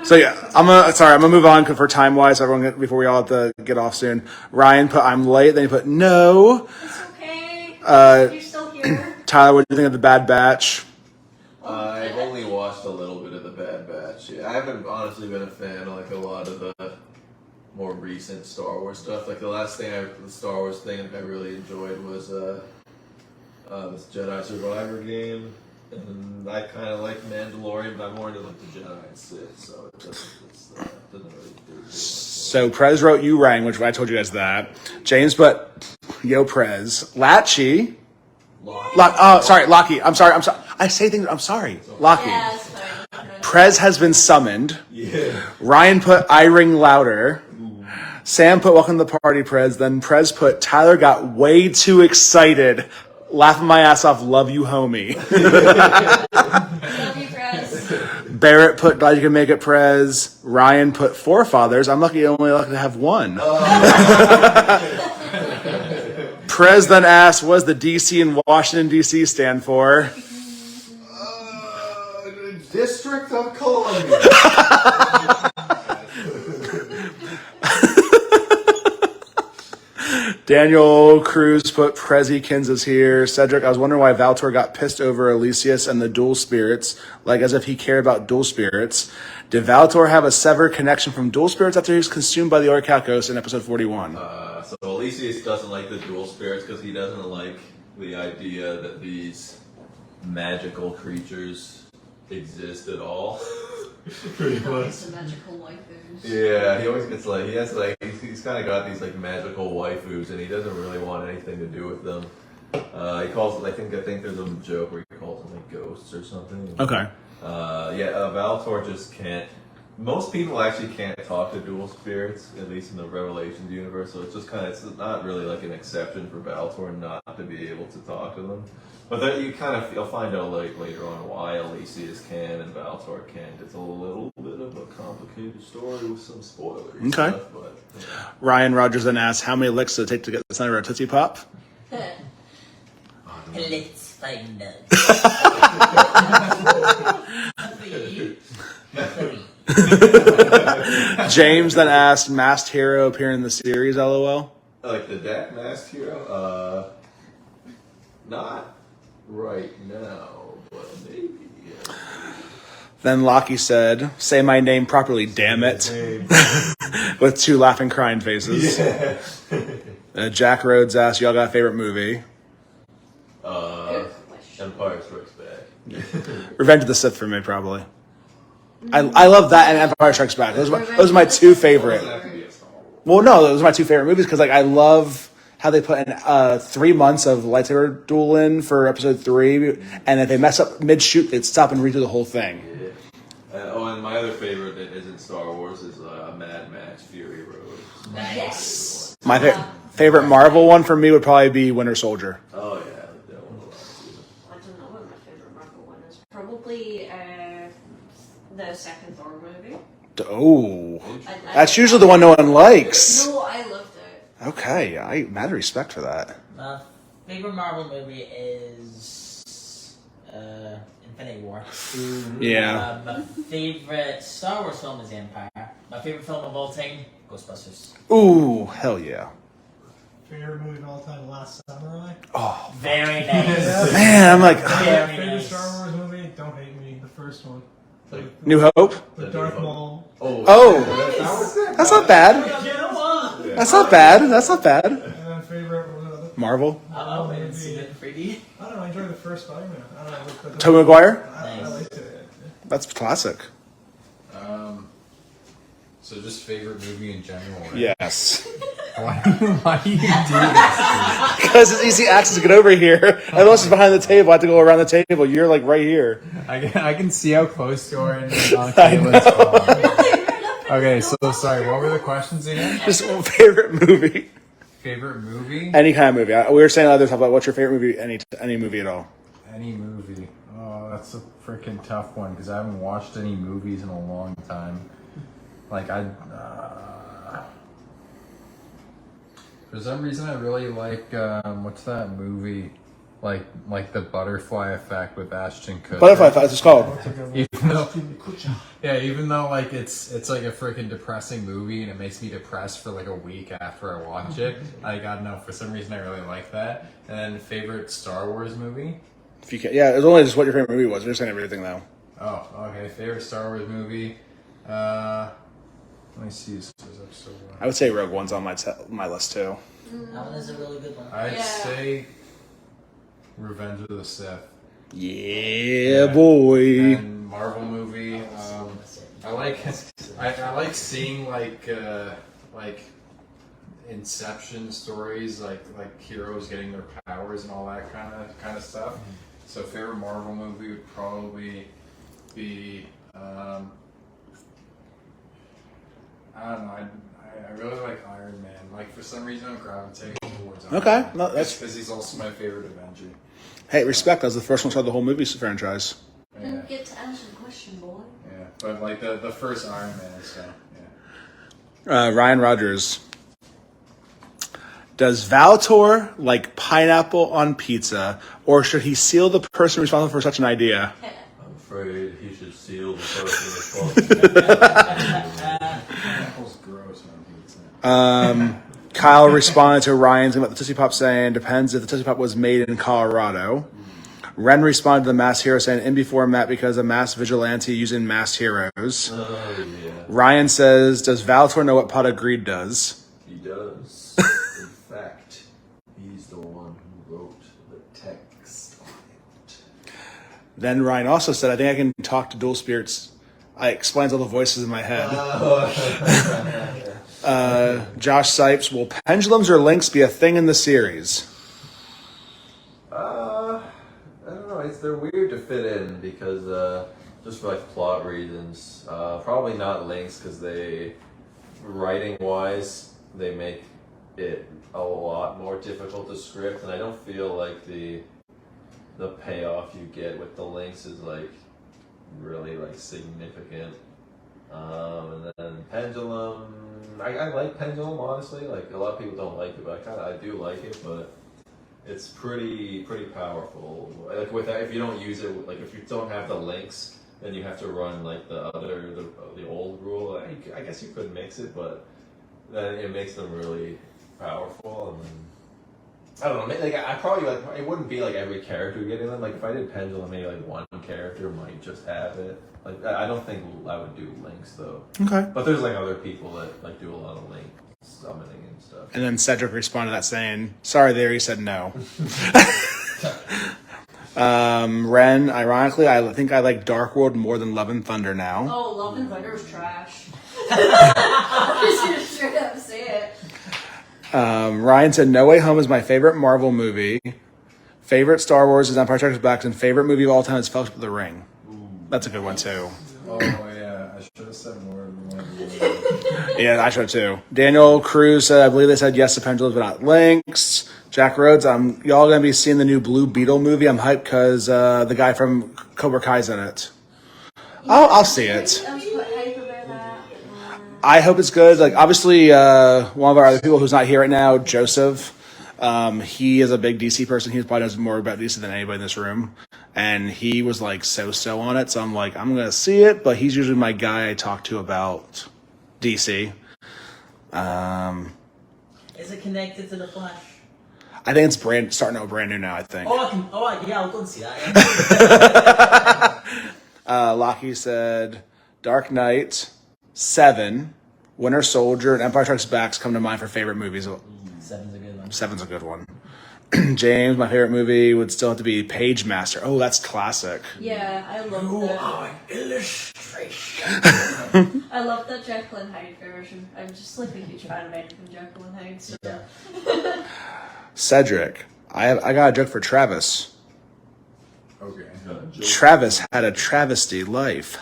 So yeah, I'm gonna move on for time wise. Before we all have to get off soon. Ryan put I'm late. Then he put no. It's okay. You're still here. Tyler, what do you think of the Bad Batch? I've only watched a little bit of the Bad Batch. Yeah, I haven't honestly been a fan of like a lot of the more recent Star Wars stuff. Like the last thing the Star Wars thing I really enjoyed was this Jedi Survivor game, and I kind of like Mandalorian, but I'm more into like the Jedi and Sith, so it doesn't really do much. So Prez wrote you rang, which I told you guys that. James put yo Prez. Lachie. Lockie. I'm sorry. I say things. I'm sorry. Lockie. Yeah, it's fine. Prez has been summoned. Yeah. Ryan put I ring louder. Sam put welcome to the party, Prez. Then Prez put Tyler got way too excited. Laughing my ass off. Love you, homie. Love you, Prez. Barrett put glad you can make it, Prez. Ryan put forefathers. I'm only lucky to have one. Prez then asked, what does the DC and Washington, D.C. stand for? District of Columbia. Daniel Cruz put Prezikins is here. Cedric, I was wondering why Valtor got pissed over Elysius and the dual spirits, like as if he cared about dual spirits. Did Valtor have a severed connection from dual spirits after he was consumed by the Orcalcos in episode 41? So Elysius doesn't like the dual spirits because he doesn't like the idea that these magical creatures exist at all. Pretty much. It's a magical waifus. Yeah, he always gets like he's kind of got these like magical waifus, and he doesn't really want anything to do with them. He calls it. I think there's a joke where he calls them like ghosts or something. Okay. Valtor just can't. Most people actually can't talk to dual spirits, at least in the Revelations universe. So it's not really like an exception for Valtor not to be able to talk to them. But then you'll find out like later on why Elysius can and Valtor can't. It's a little bit of a complicated story with some spoilers. Okay. Stuff, but, yeah. Ryan Rogers then asked, how many licks does it take to get the center of a Tootsie Pop? Let's find out. Three. James then asked, Masked Hero appearing in the series, LOL? Like the Dak Masked Hero? Not right now, but maybe. Yeah. Then Lockie said, say my name properly, damn it. With two laughing crying faces. Yeah. Jack Rhodes asked, y'all got a favorite movie? Empire Strikes Back. Revenge of the Sith for me, probably. I love that and Empire Strikes Back. Those are my two favorite. Well, no, those are my two favorite movies because I love how they put in 3 months of lightsaber duel in for episode 3, and if they mess up mid-shoot, they'd stop and redo the whole thing. Yeah. And my other favorite that isn't Star Wars is Mad Max Fury Road. Nice. My favorite Marvel one for me would probably be Winter Soldier. Oh, yeah. I like that one a lot, too. I don't know what my favorite Marvel one is. Probably the second Thor movie. Oh. That's usually the one no one likes. No, I loved it. Okay, I mad respect for that. My favorite Marvel movie is Infinity War. Yeah. My favorite Star Wars film is Empire. My favorite film of all time, Ghostbusters. Ooh, hell yeah. Favorite movie of all time, Last Samurai. Oh, Very nice. man, I'm like, Very Favorite nice. Star Wars movie? Don't hate me. The first one. New Hope? The Darth Maul. Oh, that's not bad. That's not bad. That's not bad. And then favorite what was the other? Marvel? Oh, I didn't see it in 3D. I don't know. I enjoyed the first Spider-Man. I don't know. Tobey Maguire? I liked it. That's classic. So just favorite movie in general, right? Yes. Why do you do this? Because it's easy access to get over here. Everyone else is behind the table. I have to go around the table. You're like right here. I can see how close you are in Kayla's phone. Okay, so sorry, what were the questions again? Just favorite movie. Favorite movie? Any kind of movie. We were saying other stuff about what's your favorite movie, any movie at all. Any movie. Oh, that's a freaking tough one because I haven't watched any movies in a long time. Like, for some reason, I really like, what's that movie? Like The Butterfly Effect with Ashton Kutcher. Butterfly Effect, it's called. Even though like it's like a freaking depressing movie and it makes me depressed for like a week after I watch it. I don't know, for some reason I really like that. And then favorite Star Wars movie? If you can, yeah, it's only just what your favorite movie was. We're saying everything though. Oh, okay. Favorite Star Wars movie? Let me see. This episode one. I would say Rogue One's on my list too. That one is a really good one. I'd say Revenge of the Sith. Yeah, boy. And Marvel movie. I like seeing like Inception stories, like heroes getting their powers and all that kind of stuff. Mm-hmm. So favorite Marvel movie would probably be I don't know. I really like Iron Man. Like for some reason I'm gravitating towards Iron Man. No, that's because he's also my favorite Avenger. Hey, respect. I was the first one to start the whole movie franchise. Didn't get to answer the question, boy. Yeah, but like the first Iron Man, so yeah. Ryan Rogers. Does Valtor like pineapple on pizza, or should he seal the person responsible for such an idea? I'm afraid he should seal the person responsible. Pineapple's gross on pizza. Kyle responded to Ryan's about the Tootsie Pop saying, depends if the Tootsie Pop was made in Colorado. Ren responded to the Masked Hero saying, in before Matt because a masked vigilante using masked heroes. Oh, yeah. Ryan says, does Valtor know what Pot of Greed does? He does. In fact, he's the one who wrote the text on it. Then Ryan also said, I think I can talk to dual spirits. I explains all the voices in my head. Josh Sipes, will pendulums or links be a thing in the series? I don't know. They're weird to fit in because just for like plot reasons. Probably not links because writing wise, they make it a lot more difficult to script, and I don't feel like the payoff you get with the links is like really like significant. And then Pendulum, I like Pendulum honestly. Like a lot of people don't like it, but I do like it. But it's pretty powerful. Like if you don't use it, like if you don't have the links, then you have to run like the old rule. I guess you could mix it, but then it makes them really powerful. And then I don't know. Like I probably like it wouldn't be like every character getting them. Like if I did Pendulum, maybe like one character might just have it. Like I don't think I would do links though. Okay. But there's like other people that like do a lot of link summoning and stuff. And then Cedric responded to that saying, sorry there, he said no. Ren, ironically, I think I like Dark World more than Love and Thunder now. Oh, Love and Thunder is trash. I'm just gonna straight up say it. Ryan said, No Way Home is my favorite Marvel movie. Favorite Star Wars is Empire Strikes Back, and favorite movie of all time is Fellowship of the Ring. That's a good one, too. Oh, yeah. I should have said more than one. Yeah, I should too. Daniel Cruz said, I believe they said yes to pendulums, but not links. Jack Rhodes, y'all going to be seeing the new Blue Beetle movie. I'm hyped because the guy from Cobra Kai's in it. I'll see it. I was quite hype about that. I hope it's good. Like, obviously, one of our other people who's not here right now, Joseph, he is a big DC person. He probably knows more about DC than anybody in this room. And he was like so on it. So I'm like, I'm going to see it. But he's usually my guy I talk to about DC. Is it connected to the Flash? I think it's starting out brand new now, I think. Yeah, I'll go and see that. Yeah. Lockie said Dark Knight, 7, Winter Soldier, and Empire Strikes Back come to mind for favorite movies. 7's a good one. 7's a good one. James, my favorite movie would still have to be Page Master. Oh, that's classic. Yeah, I love that. Illustration. I love that Jekyll and Hyde version. I'm just like a huge fan of anything Jekyll and Hyde. So. Yeah. Cedric, I got a joke for Travis. Okay. Travis had a travesty life.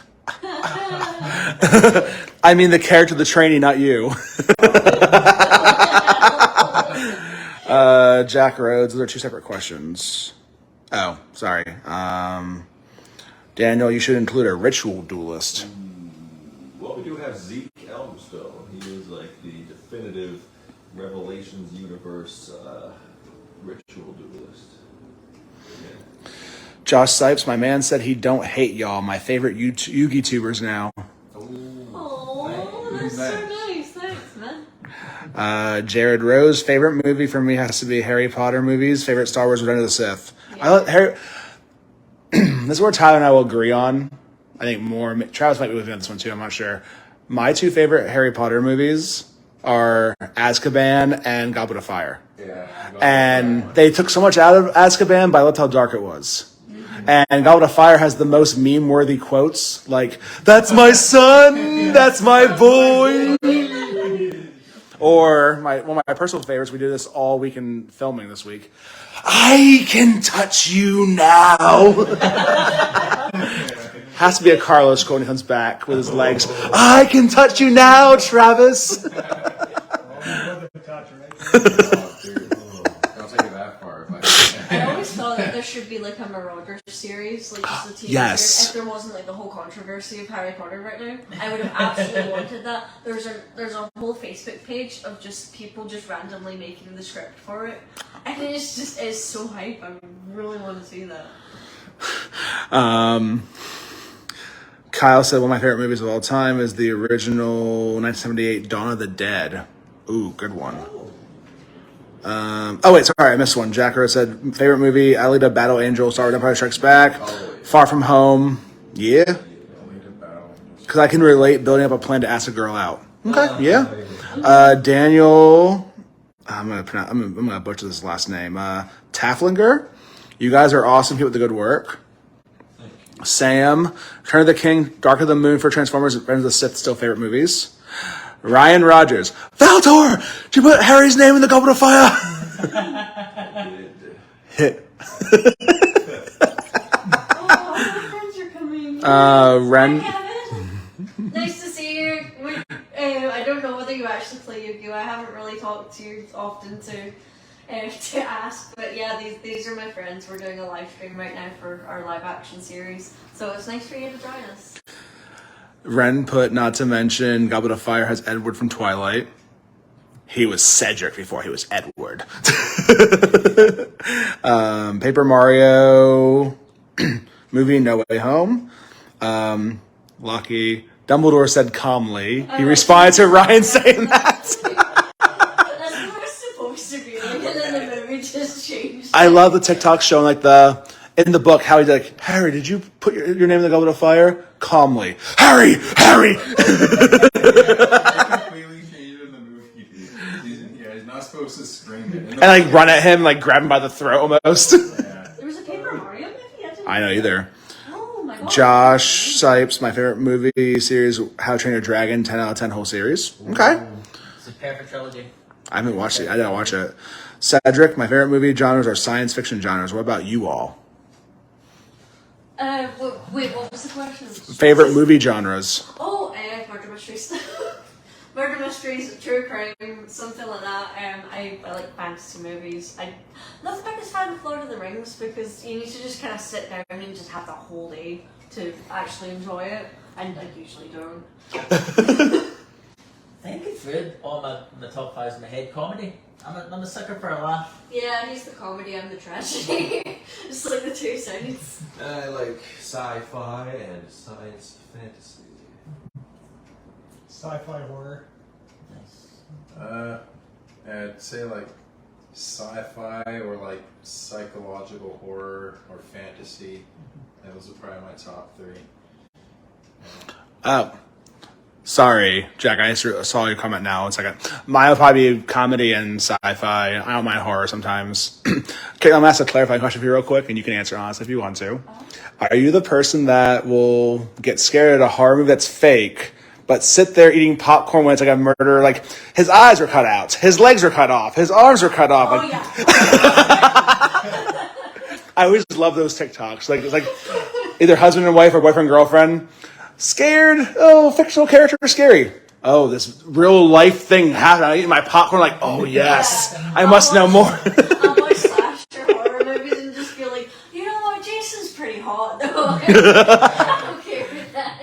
I mean the character, the trainee, not you. Jack Rhodes. Those are two separate questions. Oh, sorry. Daniel, you should include a ritual duelist. Well, we do have Zeke Elmstone. He is like the definitive Revelations universe ritual duelist. Yeah. Josh Sipes, my man, said he don't hate y'all. My favorite Yugi tubers now. Oh, that's so nice. Thanks, man. Jared Rose, favorite movie for me has to be Harry Potter movies. Favorite Star Wars, Revenge of the Sith. Yeah. I let Harry. This is where Tyler and I will agree on. I think more. Travis might be with me on this one too. I'm not sure. My two favorite Harry Potter movies are Azkaban and Goblet of Fire. Yeah. And they took so much out of Azkaban, but I loved how dark it was. And Goblet of Fire has the most meme-worthy quotes, like, "That's my son, that's my boy." Or one of my personal favorites, we did this all week in filming this week. "I can touch you now." Has to be a Carlos quote when he comes back with his legs. "I can touch you now, Travis." Don't take it that far. I always thought that there should be like a Marauders series, like just a TV Yes. series. If there wasn't like the whole controversy of Harry Potter right now, I would have absolutely wanted that. There's a whole Facebook page of just people just randomly making the script for it, and it's so hype. I really want to see that. Kyle said one of my favorite movies of all time is the original 1978 Dawn of the Dead. Ooh, good one. Oh wait, sorry, I missed one. Jack Rose said favorite movie: Alita, Battle Angel, Star Wars: Empire Strikes Back, Far From Home. Yeah, because I can relate building up a plan to ask a girl out. Okay, yeah. Daniel, I'm gonna butcher this last name. Taflinger. You guys are awesome. Keep up the good work. Sam, Return of the King, Dark of the Moon for Transformers, Revenge of the Sith, still favorite movies. Ryan Rogers, Valtor! Did you put Harry's name in the Goblet of Fire? Hit. Oh, my friends are coming. Ren. Hi, Kevin. Nice to see you. I don't know whether you actually play Yu-Gi-Oh! I haven't really talked to you often to ask, but yeah, these are my friends. We're doing a live stream right now for our live action series, so it's nice for you to join us. Ren put, not to mention, Goblet of Fire has Edward from Twilight. He was Cedric before he was Edward. Paper Mario movie No Way Home. Lucky. Dumbledore said calmly. He responded to Ryan saying that. That's what we're supposed to be like, and then the movie just changed. I love the TikTok showing in the book how he's like, "Harry, did you put your name in the Goblet of Fire?" Calmly, "Harry, Harry." Completely changed in the movie. He's not supposed to scream it. And run at him, grab him by the throat almost. There was a Paper Mario movie? I know either. Oh my god. Josh Sipes, my favorite movie series, How to Train Your Dragon, 10 out of 10 whole series. Okay. It's a perfect trilogy. I haven't watched it. I didn't watch it. Cedric, my favorite movie genres are science fiction genres. What about you all? Wait, what was the question? Favorite movie genres? Oh, murder mysteries. Murder mysteries, true crime, something like that. I like fantasy movies. I'm not the biggest fan of Lord of the Rings because you need to just kind of sit down and just have the whole day to actually enjoy it, and I usually don't. Thinking through all my top fives in my head, comedy. I'm a sucker for a laugh. Yeah, he's the comedy, I'm the tragedy. It's like the two sides. I like sci-fi and science fantasy. Sci-fi horror. Nice. I'd say sci-fi or psychological horror or fantasy. Those are probably my top three. Sorry, Jack, I saw your comment now. 1 second. Mine will probably be comedy and sci-fi. I don't mind horror sometimes. Okay, I'm going to ask a clarifying question for you real quick, and you can answer honestly if you want to. Are you the person that will get scared at a horror movie that's fake, but sit there eating popcorn when it's a murder? His eyes were cut out, his legs were cut off, his arms were cut off. Oh, yeah. I always love those TikToks. It's either husband and wife or boyfriend and girlfriend. Scared? Oh, fictional character scary. oh, this real life thing happened. I'm eating my popcorn like, oh yes, I must know more. I'll watch slasher horror movies and just be like, you know what, Jason's pretty hot though. I'm okay with that.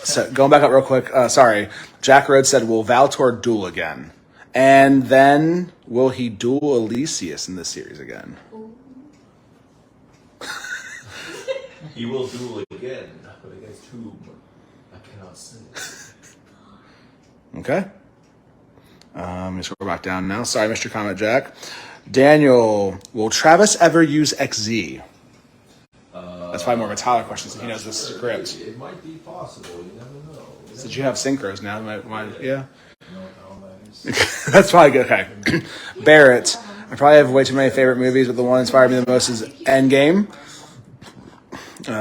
So going back up real quick, sorry. Jack Rhodes said, will Valtor duel again? And then will he duel Elysius in this series again? He will duel again, but against whom? I cannot say. Okay. Let me scroll back down now. Sorry, Mr. Comment Jack. Daniel, will Travis ever use XZ? That's probably more of a Tyler question since he knows the script. It might be possible. You never know. Since you have synchros now, yeah. That's probably good. Okay. Barrett, I probably have way too many favorite movies, but the one that inspired me the most is Endgame.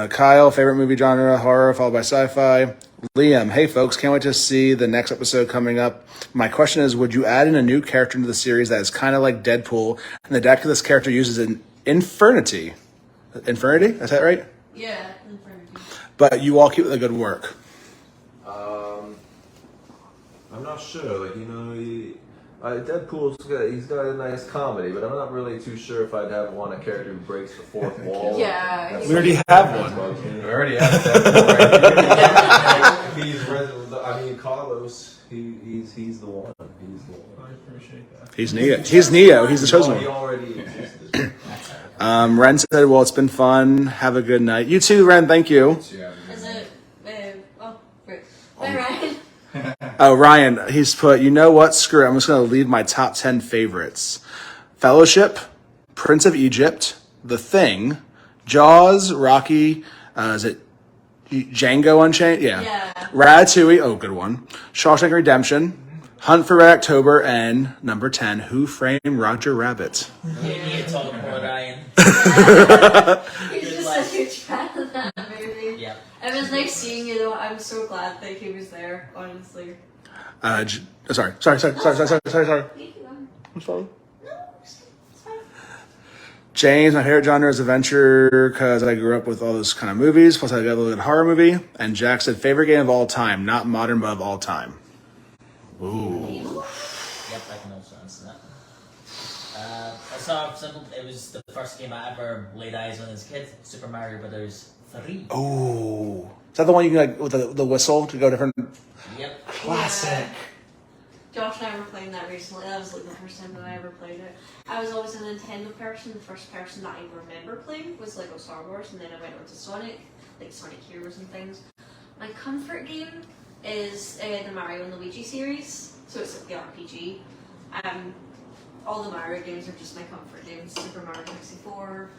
Kyle, favorite movie genre, horror, followed by sci-fi. Liam, hey folks, can't wait to see the next episode coming up. My question is, would you add in a new character into the series that is kind of like Deadpool, and the deck this character uses an Infernity? Infernity? Is that right? Yeah, Infernity. But you all keep the good work. I'm not sure. Like, you know, he's got a nice comedy, but I'm not really too sure if I'd want a character who breaks the fourth wall. Yeah. We already have one. We already have that. Carlos. He's the one. He's the one. I appreciate that. He's Neo. He's Neo. He's the chosen He one. already existed. Ren said, well, it's been fun. Have a good night. You too, Ren. Thank you. Is it? Great. Bye, Ryan. Oh, Ryan, he's put, you know what? Screw it. I'm just going to leave my top 10 favorites. Fellowship, Prince of Egypt, The Thing, Jaws, Rocky, is it Django Unchained? Yeah. Ratatouille, oh, good one. Shawshank Redemption, Hunt for Red October, and number 10, Who Framed Roger Rabbit? You need to talk about Ryan. He's just a huge fan of that movie. Yeah. It was nice seeing you though. I'm so glad that he was there, honestly. Sorry. Keep going. I'm sorry. No, it's fine. James, my favorite genre is adventure because I grew up with all those kind of movies. Plus, I got a little bit of horror movie. And Jack said, favorite game of all time, not modern, but of all time. Ooh. Yep, I can also answer that. I saw simple. It was the first game I ever laid eyes on as a kid. Super Mario Brothers 3. Oh, is that the one you can like with the whistle to go different? Yep. Classic. Yeah. Josh and I were playing that recently. That was like the first time that I ever played it. I was always a Nintendo person. The first person that I remember playing was Lego Star Wars, and then I went on to Sonic, like Sonic Heroes and things. My comfort game is the Mario and Luigi series, so it's like the RPG. All the Mario games are just my comfort games. Super Mario 64.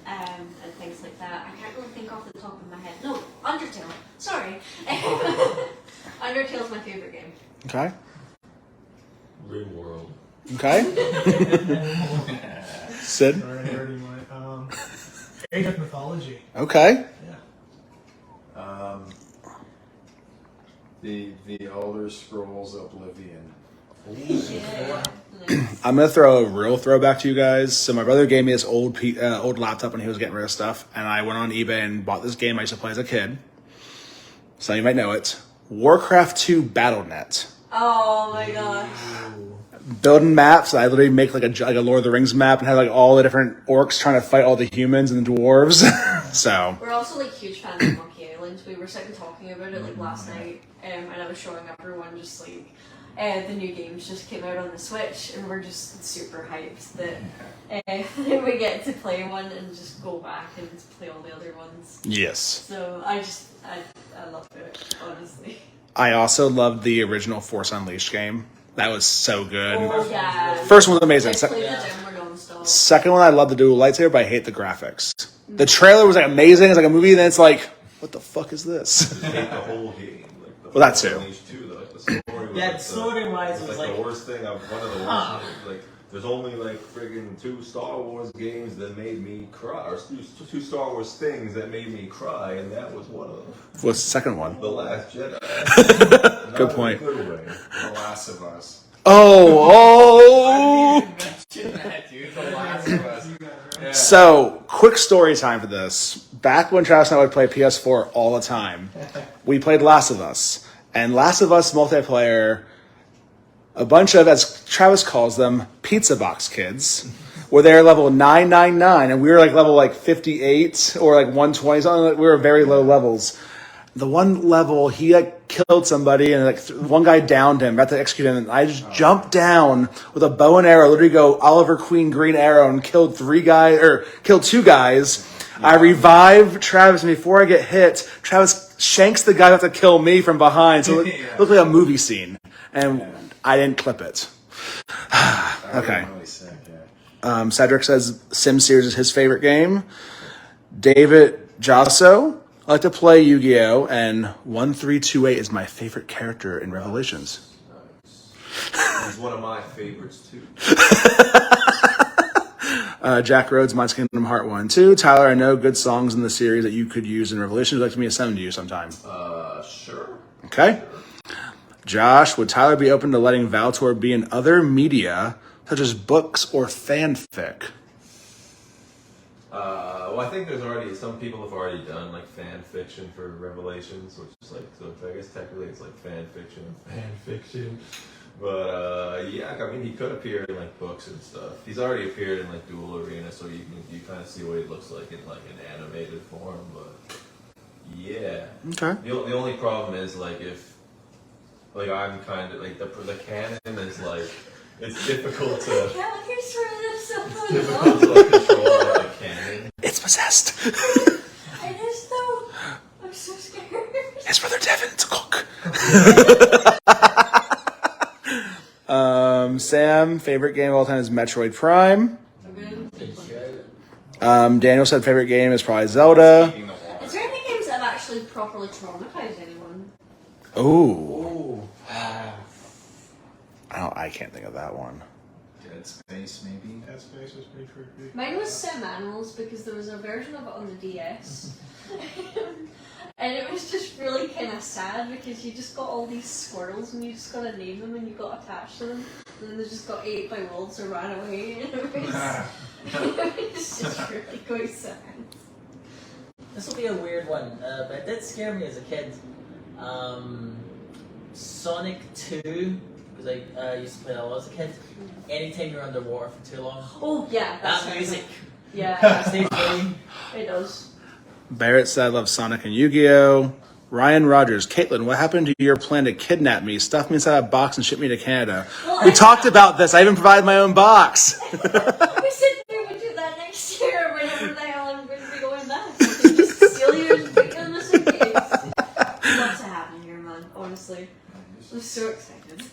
And things like that. I can't really think off the top of my head. No, Undertale. Sorry. Undertale's my favorite game. Okay. Rim World. Okay. Sid. Already my Age of Mythology. Okay. Yeah. The Elder Scrolls Oblivion. Yeah. I'm gonna throw a real throwback to you guys. So my brother gave me this old laptop when he was getting rid of stuff, and I went on eBay and bought this game I used to play as a kid. So you might know it. Warcraft 2 BattleNet. Oh my gosh. Building maps. I literally make like a Lord of the Rings map and have like all the different orcs trying to fight all the humans and the dwarves. So We're also like huge fans of Monkey Island. We were sitting talking about it like last night, and I was showing everyone just like the new games just came out on the Switch, and we're just super hyped that we get to play one and just go back and play all the other ones. yes. So I love it, honestly. I also loved the original Force Unleashed game. That was so good. Oh yeah. First one was amazing. I played the demo non-stop. Second one, I love the dual lightsaber, but I hate the graphics. The trailer was like amazing. It's like a movie, and then it's like, what the fuck is this? I hate the whole game. Like, Well, that too. The story was Yeah, like story-wise, it was like like- the worst thing. One of the worst. Like, there's only like friggin' 2 Star Wars games that made me cry, or 2 Star Wars things that made me cry, and that was one of them. What's the second one? The Last Jedi. Good point. Not in a good way. The Last of Us. Oh. The Last of Us. Yeah. So, quick story time for this. Back when Travis and I would play PS4 all the time, we played Last of Us. and Last of Us multiplayer, a bunch of, as Travis calls them, pizza box kids, were there level 999, and we were like level like 58 or like 120, something. We were very low levels. The one level, he like killed somebody, and like one guy downed him, about to execute him, and I just jumped down with a bow and arrow, literally go Oliver Queen green arrow, and killed killed 2 guys. I revive Travis, and before I get hit, Travis shanks the guy who had to kill me from behind. So it looked like a movie scene, and I didn't clip it. Okay. Cedric says Sim Series is his favorite game. David Josso, I like to play Yu-Gi-Oh! And 1328 is my favorite character in Revelations. Nice. He's one of my favorites too. Jack Rhodes, Mine's Kingdom Heart 1 2. Tyler, I know good songs in the series that you could use in Revelations. Would you like me to send them to you sometime? Sure. Okay. Josh, would Tyler be open to letting Valtor be in other media, such as books or fanfic? Well, I think there's already, some people have already done like fan fiction for Revelations, which is like, so I guess technically it's like fan fiction. But yeah, I mean, he could appear in like books and stuff. He's already appeared in like Duel Arena, so you kind of see what he looks like in like an animated form. But yeah, Okay. The only problem is like if like I'm kind of like the canon is like it's difficult to It's difficult to like, control like, the canon. It's possessed. It is though. I'm so scared. His brother Devin's a cook. Sam, favorite game of all time is Metroid Prime. Daniel said favorite game is probably Zelda. Is there any games that have actually properly traumatized anyone? Ooh. I can't think of that one. Dead Space, maybe. Dead Space was pretty creepy. Mine was Sim Animals because there was a version of it on the DS. And it was just really kind of sad because you just got all these squirrels and you just got to name them and you got attached to them. And then they just got ate by wolves or ran away. And it was just really quite sad. This will be a weird one, but it did scare me as a kid. Sonic 2, because I used to play that a lot as a kid. Anytime you're underwater for too long. Oh, yeah. That music. Yeah. Stays playing. It does. Barrett said, I love Sonic and Yu-Gi-Oh! Ryan Rogers, Caitlin, what happened to your plan to kidnap me, stuff me inside a box, and ship me to Canada? Well, We talked about this. I even provided my own box. We said we would do that next year whenever the hell I'm going to be going back. Just steal you and put you in the suitcase. Lots to happen here, man. Honestly. I'm so excited.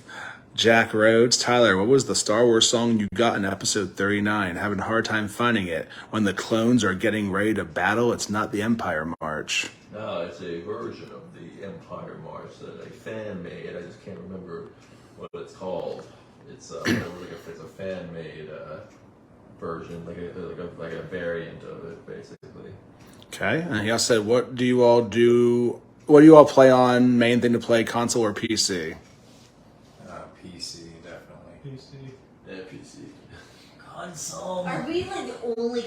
Jack Rhodes, Tyler, what was the Star Wars song you got in episode 39? Having a hard time finding it. When the clones are getting ready to battle, it's not the Empire March. No, it's a version of the Empire March that a fan made. I just can't remember what it's called. It's it's a fan made version, like a variant of it, basically. Okay, and he also said, what do you all do? What do you all play on? Main thing to play, console or PC? PC, definitely. PC. Yeah, PC. Console. Are we like the only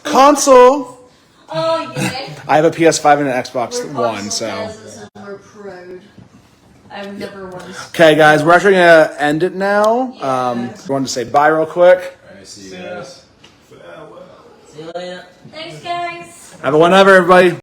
Console! Oh, yeah. I have a PS5 and an Xbox We're One, console so. peasants and we're proud. I've never once. Okay, guys, we're actually going to end it now. I wanted to say bye real quick. Alright, see you guys. Farewell. See you later. Thanks, guys. Have a whenever, everybody.